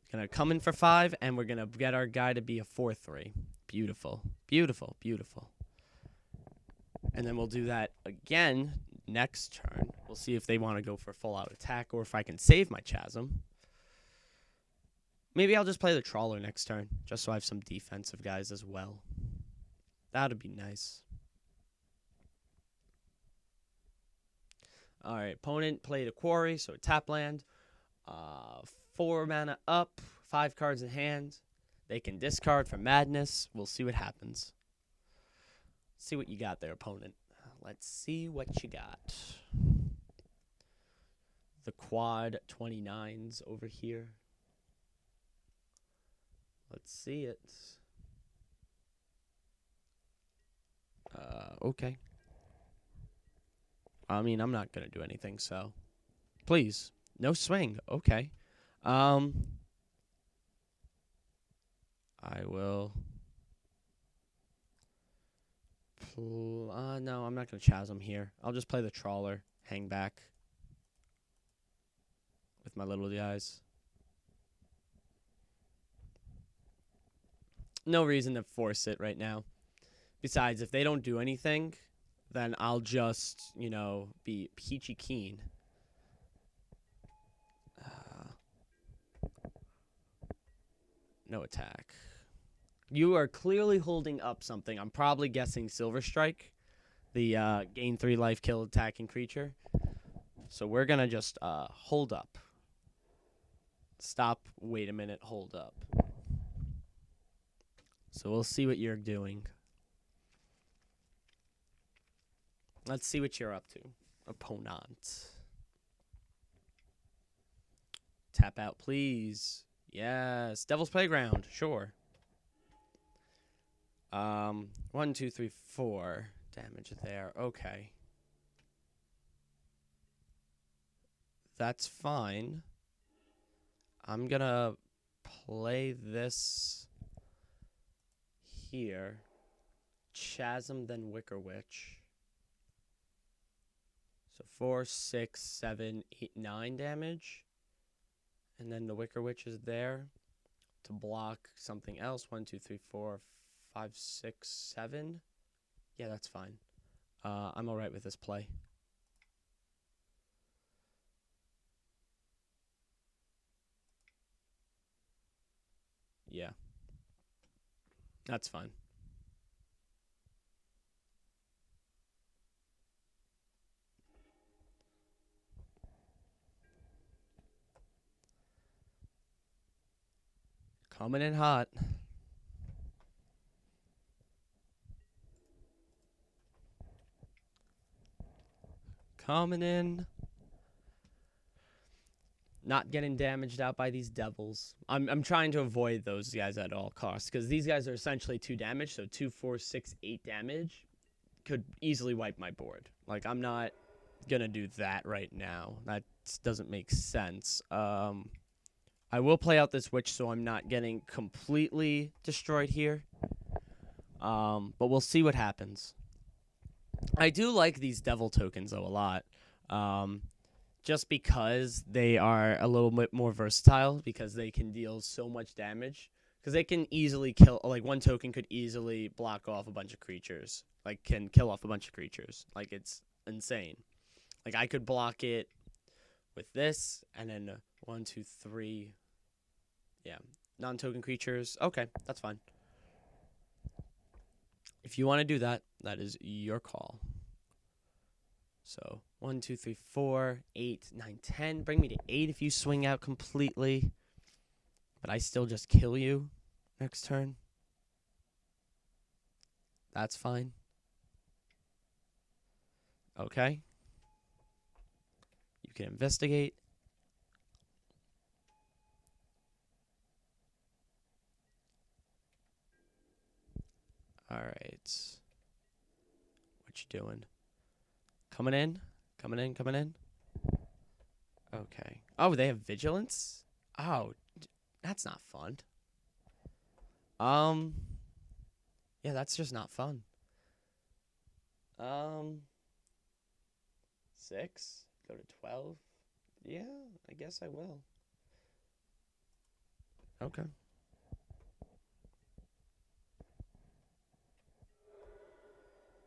Gonna come in for 5, and we're gonna get our guy to be a 4/3. Beautiful, beautiful, beautiful. And then we'll do that again next turn. We'll see if they want to go for full-out attack or if I can save my Chasm. Maybe I'll just play the Trawler next turn, just so I have some defensive guys as well. That would be nice. All right, opponent played a Quarry, so tap land. 4 mana up, 5 cards in hand. They can discard for Madness. We'll see what happens. See what you got there, opponent. Let's see what you got. The Quad 29s over here. Let's see it. Okay. I mean, I'm not gonna do anything, so please, no swing. Okay. Um, I will. No, I'm not gonna chasm here. I'll just play the trawler, hang back with my little guys. No reason to force it right now. Besides, if they don't do anything, then I'll just, be peachy keen. No attack. You are clearly holding up something. I'm probably guessing Silver Strike, the gain 3 life, kill attacking creature. So we're going to just hold up. Stop, wait a minute, hold up. So we'll see what you're doing. Let's see what you're up to, opponent. Tap out, please. Yes, Devil's Playground, sure. 1, 2, 3, 4 damage there. Okay. That's fine. I'm gonna play this here. Chasm, then Wicker Witch. So 4, 6, 7, 8, 9 damage. And then the Wicker Witch is there to block something else. 1, 2, 3, 4, 5, 6, 7. Yeah, that's fine. I'm alright with this play. Yeah. That's fine. Coming in hot. Coming in. Not getting damaged out by these devils. I'm trying to avoid those guys at all costs because these guys are essentially 2 damage. So 2, 4, 6, 8 damage could easily wipe my board. Like, I'm not going to do that right now. That doesn't make sense. I will play out this witch so I'm not getting completely destroyed here. But we'll see what happens. I do like these devil tokens, though, a lot. Just because they are a little bit more versatile because they can deal so much damage. Because they can easily kill, like, one token could easily block off a bunch of creatures. Like, can kill off a bunch of creatures. Like, it's insane. Like, I could block it with this, and then 1, 2, 3. Yeah, non-token creatures. Okay, that's fine. If you want to do that, that is your call. So 1, 2, 3, 4, 8, 9, 10. Bring me to 8 if you swing out completely. But I still just kill you next turn. That's fine. Okay. You can investigate. Alright. What you doing? Coming in? Coming in? Coming in? Okay. Oh, they have vigilance? Oh, that's not fun. Yeah, that's just not fun. 6? Go to 12? Yeah, I guess I will. Okay.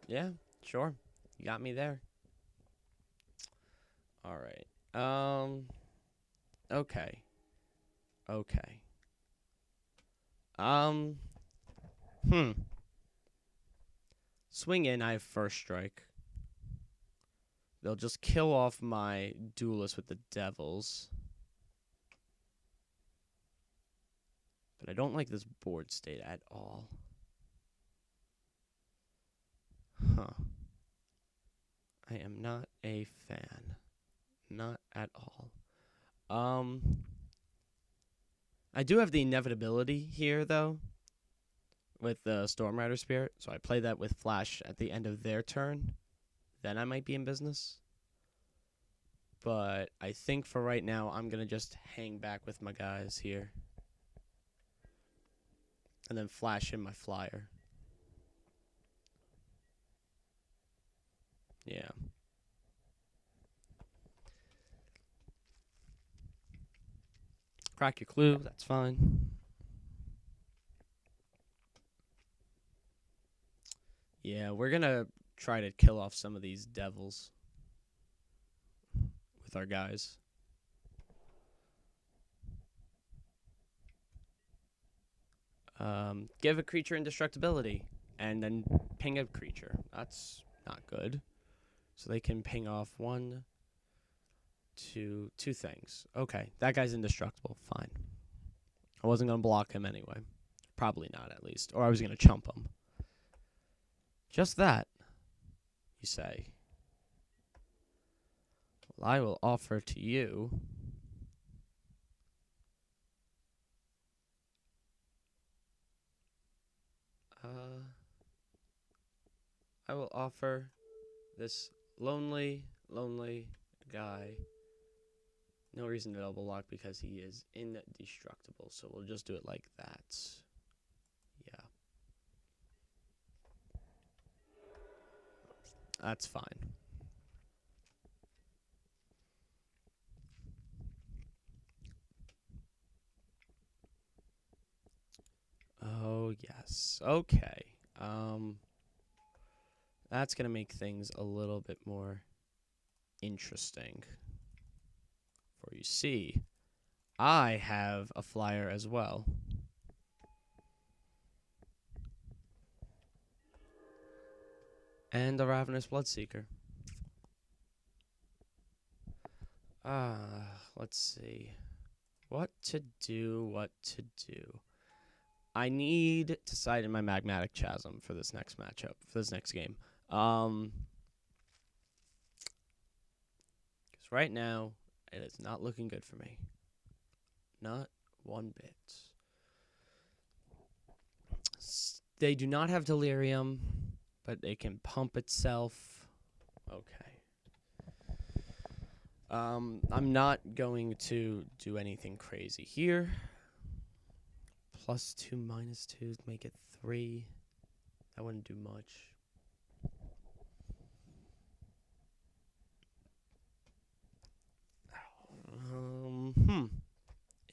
Yeah, sure. You got me there. All right. Okay. Okay. Um. Swing in. I have first strike. They'll just kill off my duelist with the devils. But I don't like this board state at all. Huh. I am not a fan. Not at all. I do have the inevitability here, though, with the Storm Rider Spirit. So I play that with Flash at the end of their turn. Then I might be in business. But I think for right now, I'm going to just hang back with my guys here. And then flash in my flyer. Yeah. Crack your clue, that's fine. Yeah, we're going to try to kill off some of these devils with our guys. Give a creature indestructibility and then ping a creature. That's not good. So they can ping off two things. Okay, that guy's indestructible. Fine. I wasn't going to block him anyway. Probably not, at least. Or I was going to chump him. Just that, you say. Well, I will offer to you I will offer this lonely guy no reason to double lock because he is indestructible. So we'll just do it like that. Yeah. That's fine. Oh, yes. Okay. That's going to make things a little bit more interesting. For you see, I have a flyer as well. And a Ravenous Bloodseeker. Let's see. What to do. I need to side in my Magmatic Chasm for this next matchup, for this next game. Because right now, it is not looking good for me. Not one bit. They do not have Delirium, but they can pump itself. Okay. I'm not going to do anything crazy here. +2, -2, make it 3. That wouldn't do much.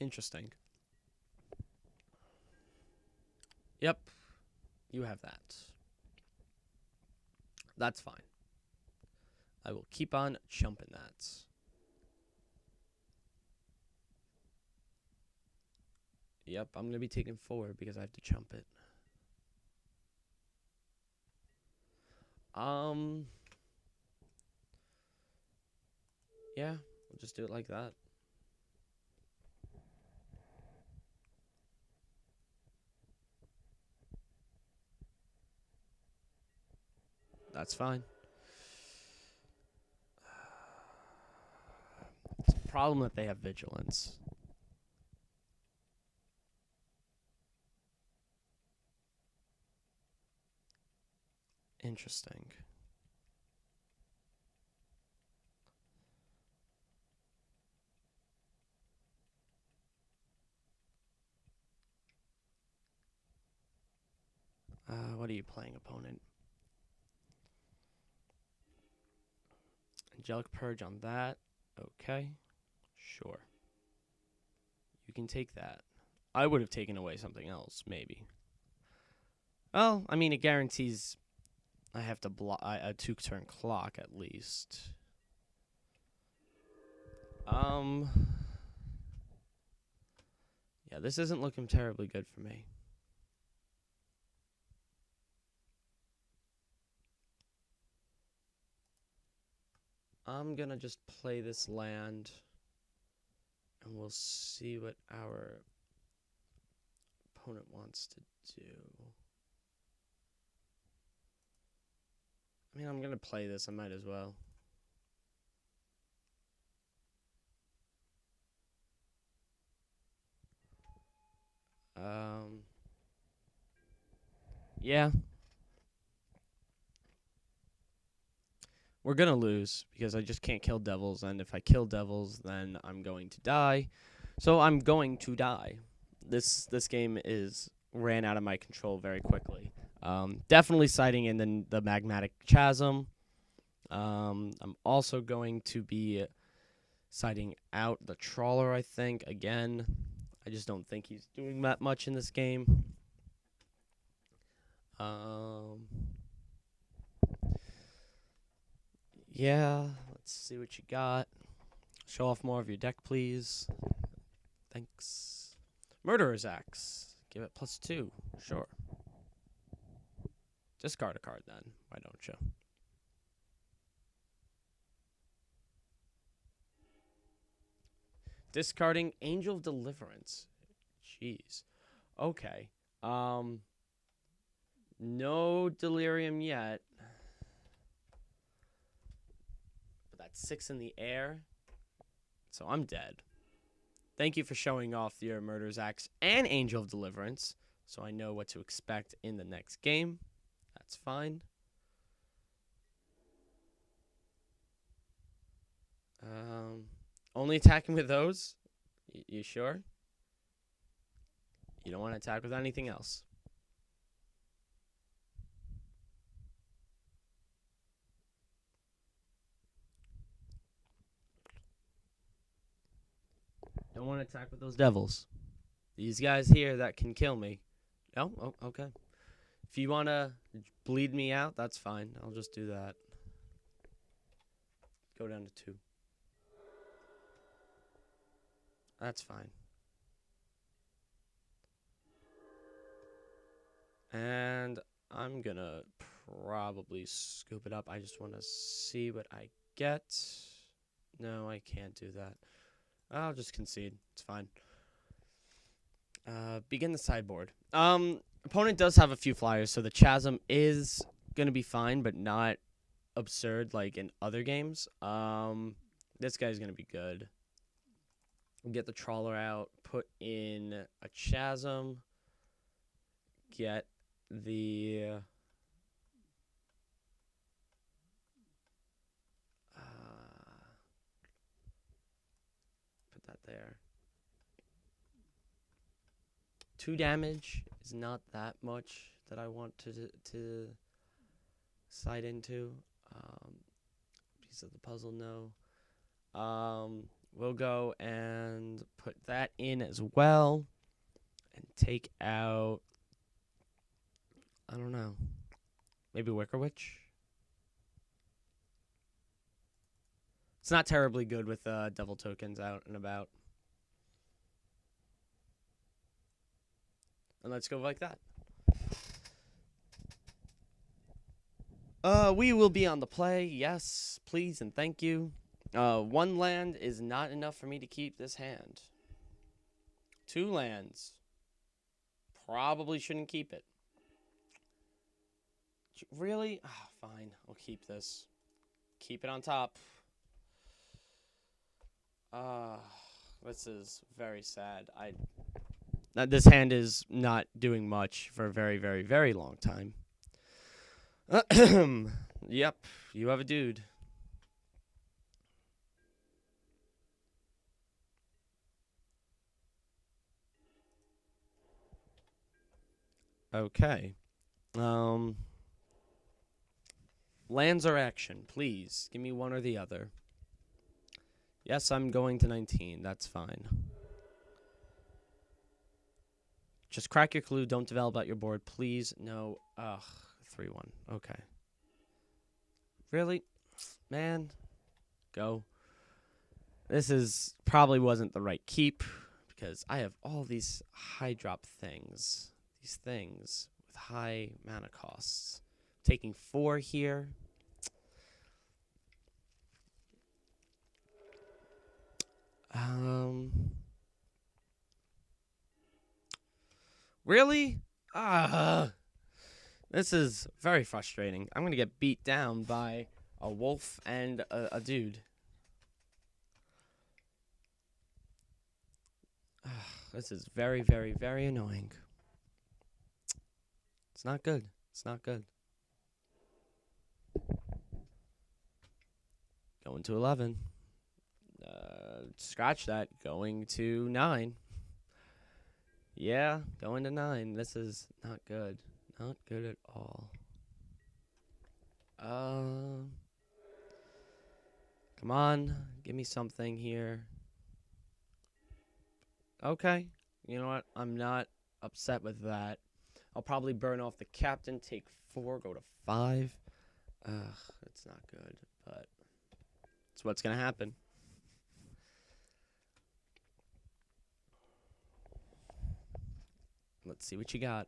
Interesting. Yep. You have that. That's fine. I will keep on chumping that. Yep, I'm going to be taking 4 because I have to chump it. Yeah, we'll just do it like that. That's fine. It's a problem that they have Vigilance. Interesting. What are you playing, opponent? Angelic Purge on that. Okay. Sure. You can take that. I would have taken away something else, maybe. Well, I mean, it guarantees I have to block a 2-turn clock at least. Yeah, this isn't looking terribly good for me. I'm gonna just play this land, and we'll see what our opponent wants to do. I mean, I'm gonna play this. I might as well. Yeah, we're gonna lose because I just can't kill devils, and if I kill devils, then I'm going to die. So I'm going to die. This game is ran out of my control very quickly. Definitely sighting in the magmatic chasm. I'm also going to be sighting out the trawler, I think, again. I just don't think he's doing that much in this game. Um, yeah, let's see what you got. Show off more of your deck, please. Thanks. Murderer's Axe. Give it +2. Sure. Discard a card then. Why don't you? Discarding Angel of Deliverance. Jeez. Okay. No delirium yet. But that's 6 in the air. So I'm dead. Thank you for showing off your Murder's Axe and Angel of Deliverance, so I know what to expect in the next game. That's fine. Only attacking with those? You sure? You don't want to attack with anything else? Don't want to attack with those devils. These guys here that can kill me. No? Oh, okay. If you want to bleed me out, that's fine. I'll just do that. Go down to 2. That's fine. And I'm going to probably scoop it up. I just want to see what I get. No, I can't do that. I'll just concede. It's fine. Begin the sideboard. Opponent does have a few flyers, so the chasm is gonna be fine, but not absurd like in other games. This guy's gonna be good. Get the trawler out. Put in a chasm. Get the put that there. 2 damage is not that much that I want to sight into. Piece of the puzzle, no. We'll go and put that in as well, and take out. I don't know. Maybe Wicker Witch. It's not terribly good with devil tokens out and about. And let's go like that. We will be on the play. Yes, please and thank you. 1 land is not enough for me to keep this hand. 2 lands. Probably shouldn't keep it. Really? Oh, fine. I'll keep this. Keep it on top. This is very sad. This hand is not doing much for a very, very, very long time. Yep, you have a dude. Okay. Lands or action, please. Give me one or the other. Yes, I'm going to 19. That's fine. Just crack your clue. Don't develop out your board, please. No. Ugh. 3-1. Okay. Really? Man. Go. This is probably wasn't the right keep because I have all these high drop things. These things with high mana costs. Taking 4 here. Really? This is very frustrating. I'm going to get beat down by a wolf and a dude. This is very, very, very annoying. It's not good. It's not good. Going to 11. Scratch that. Going to 9. Yeah, going to 9. This is not good. Not good at all. Come on. Give me something here. Okay. You know what? I'm not upset with that. I'll probably burn off the captain, take 4, go to 5. Ugh, it's not good, but it's what's going to happen. Let's see what you got.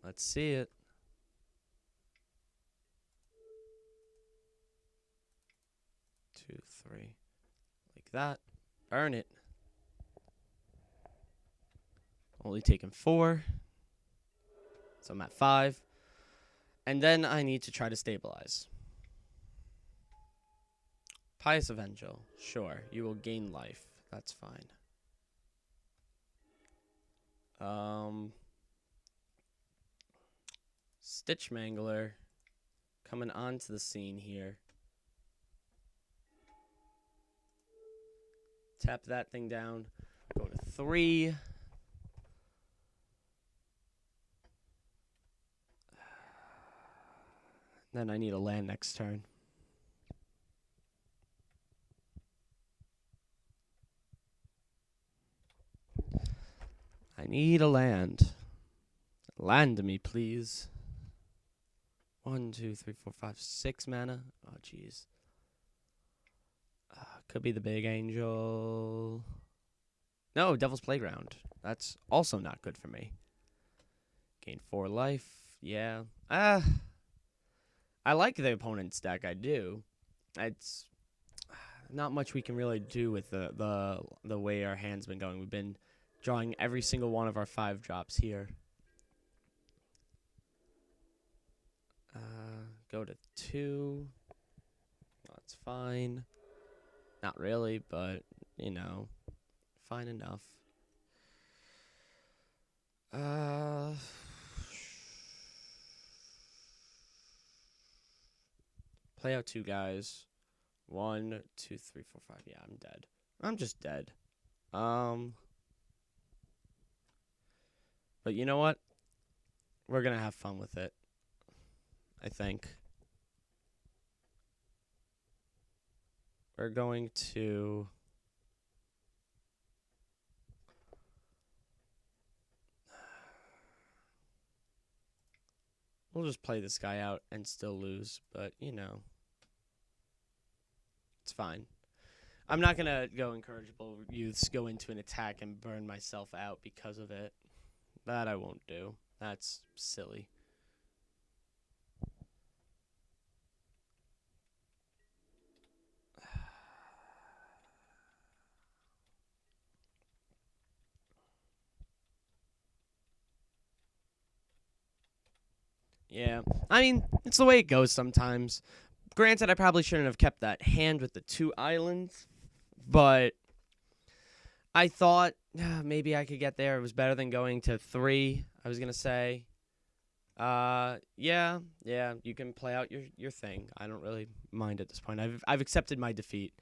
Let's see it. 2, 3. Like that. Burn it. Only taking 4. So I'm at 5. And then I need to try to stabilize. Pious Evangel. Sure, you will gain life. That's fine. Stitch Mangler coming onto the scene here. Tap that thing down. Go to 3. Then I need a land next turn. I need a land. Land me, please. 1, 2, 3, 4, 5, 6 mana. Oh, jeez. Could be the Big Angel. No, Devil's Playground. That's also not good for me. Gain 4 life. Yeah. I like the opponent's deck. I do. It's not much we can really do with the way our hand's been going. We've been drawing every single one of our 5 drops here. Go to 2. That's fine. Not really, but, you know, fine enough. Play out 2 guys. 1, 2, 3, 4, 5. Yeah, I'm dead. I'm just dead. But you know what? We're going to have fun with it, I think. We're going to... We'll just play this guy out and still lose, but, you know. It's fine. I'm not going to go incorrigible youths, go into an attack and burn myself out because of it. That I won't do. That's silly. Yeah, I mean, it's the way it goes sometimes. Granted, I probably shouldn't have kept that hand with the 2 islands, but I thought maybe I could get there. It was better than going to 3, I was going to say. Yeah, you can play out your thing. I don't really mind at this point. I've accepted my defeat.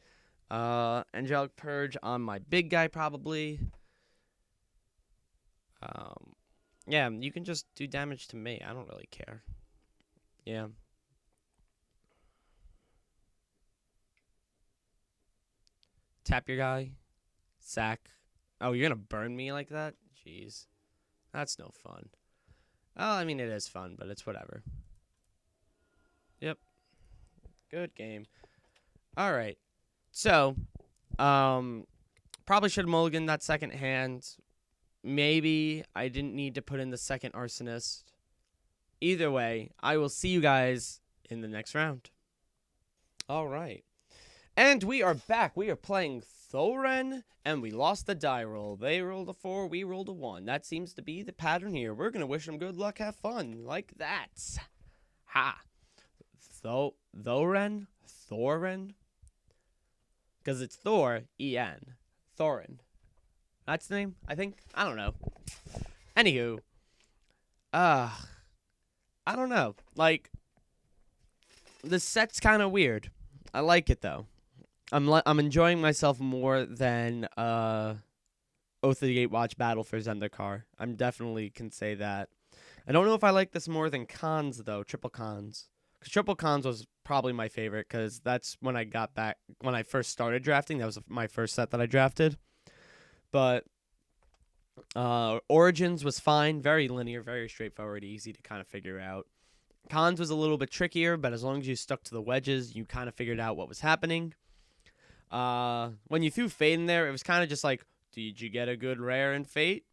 Angelic Purge on my big guy, probably. Yeah, you can just do damage to me. I don't really care. Yeah. Tap your guy. Sack. Oh, you're going to burn me like that? Jeez. That's no fun. Oh, I mean, it is fun, but it's whatever. Yep. Good game. All right. So, probably should have mulliganed that second hand. Maybe I didn't need to put in the second Arsonist. Either way, I will see you guys in the next round. All right. And we are back. We are playing Thorin, and we lost the die roll. They rolled a 4, we rolled a 1. That seems to be the pattern here. We're going to wish them good luck, have fun. Like that. Ha. Thorin? Because it's Thor, E-N. Thorin. That's the name, I think. I don't know. Anywho, uh, I don't know. Like, the set's kind of weird. I like it though. I'm enjoying myself more than Oath of the Gatewatch Battle for Zendikar. I'm definitely can say that. I don't know if I like this more than Cons though. Triple Cons. Because Triple Cons was probably my favorite because that's when I got back when I first started drafting. That was my first set that I drafted. But Origins was fine, very linear, very straightforward, easy to kind of figure out. Cons was a little bit trickier, but as long as you stuck to the wedges, you kind of figured out what was happening. When you threw Fate in there, it was kind of just like, did you get a good rare in Fate?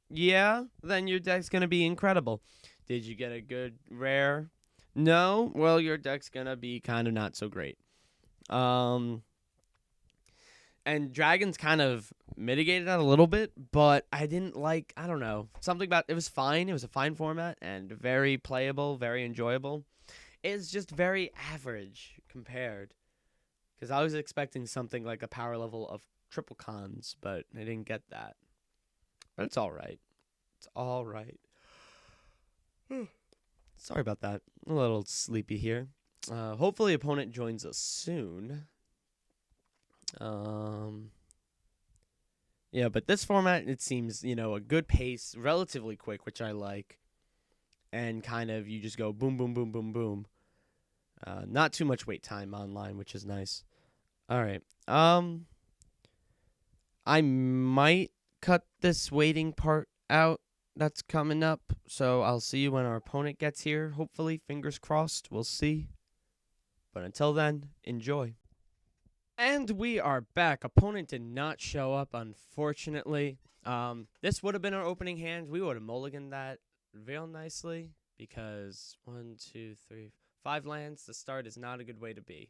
Yeah, then your deck's going to be incredible. Did you get a good rare? No? Well, your deck's going to be kind of not so great. And Dragons kind of mitigated that a little bit, but I didn't like, I don't know, something about it was fine. It was a fine format and very playable, very enjoyable. It's just very average compared. Because I was expecting something like a power level of Triple Cons, but I didn't get that. But it's all right. It's all right. Sorry about that. A little sleepy here. Hopefully opponent joins us soon. Yeah, but this format, it seems, a good pace, relatively quick, which I like. And kind of, you just go boom, boom, boom, boom, boom. Not too much wait time online, which is nice. All right. I might cut this waiting part out that's coming up. So I'll see you when our opponent gets here. Hopefully, fingers crossed. We'll see. But until then, enjoy. And we are back. Opponent did not show up, unfortunately. This would have been our opening hand. We would have mulliganed that real nicely because 1, 2, 3, 5 lands. The start is not a good way to be.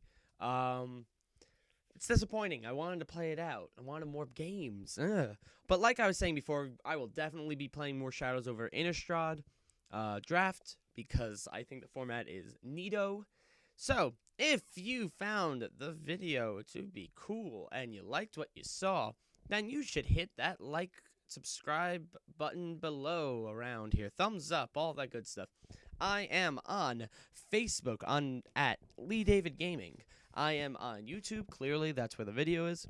It's disappointing. I wanted to play it out. I wanted more games. Ugh. But like I was saying before, I will definitely be playing more Shadows over Innistrad draft because I think the format is neato. So, if you found the video to be cool and you liked what you saw, then you should hit that like, subscribe button below around here. Thumbs up, all that good stuff. I am on Facebook at Lee David Gaming. I am on YouTube. Clearly, that's where the video is.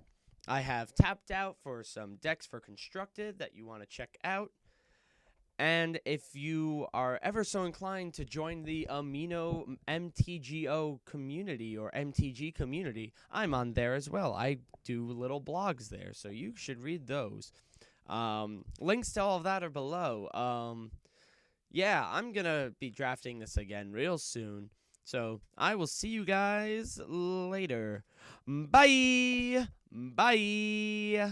I have tapped out for some decks for Constructed that you want to check out. And if you are ever so inclined to join the Amino MTGO community or MTG community, I'm on there as well. I do little blogs there, so you should read those. Links to all of that are below. Yeah, I'm going to be drafting this again real soon. So I will see you guys later. Bye! Bye!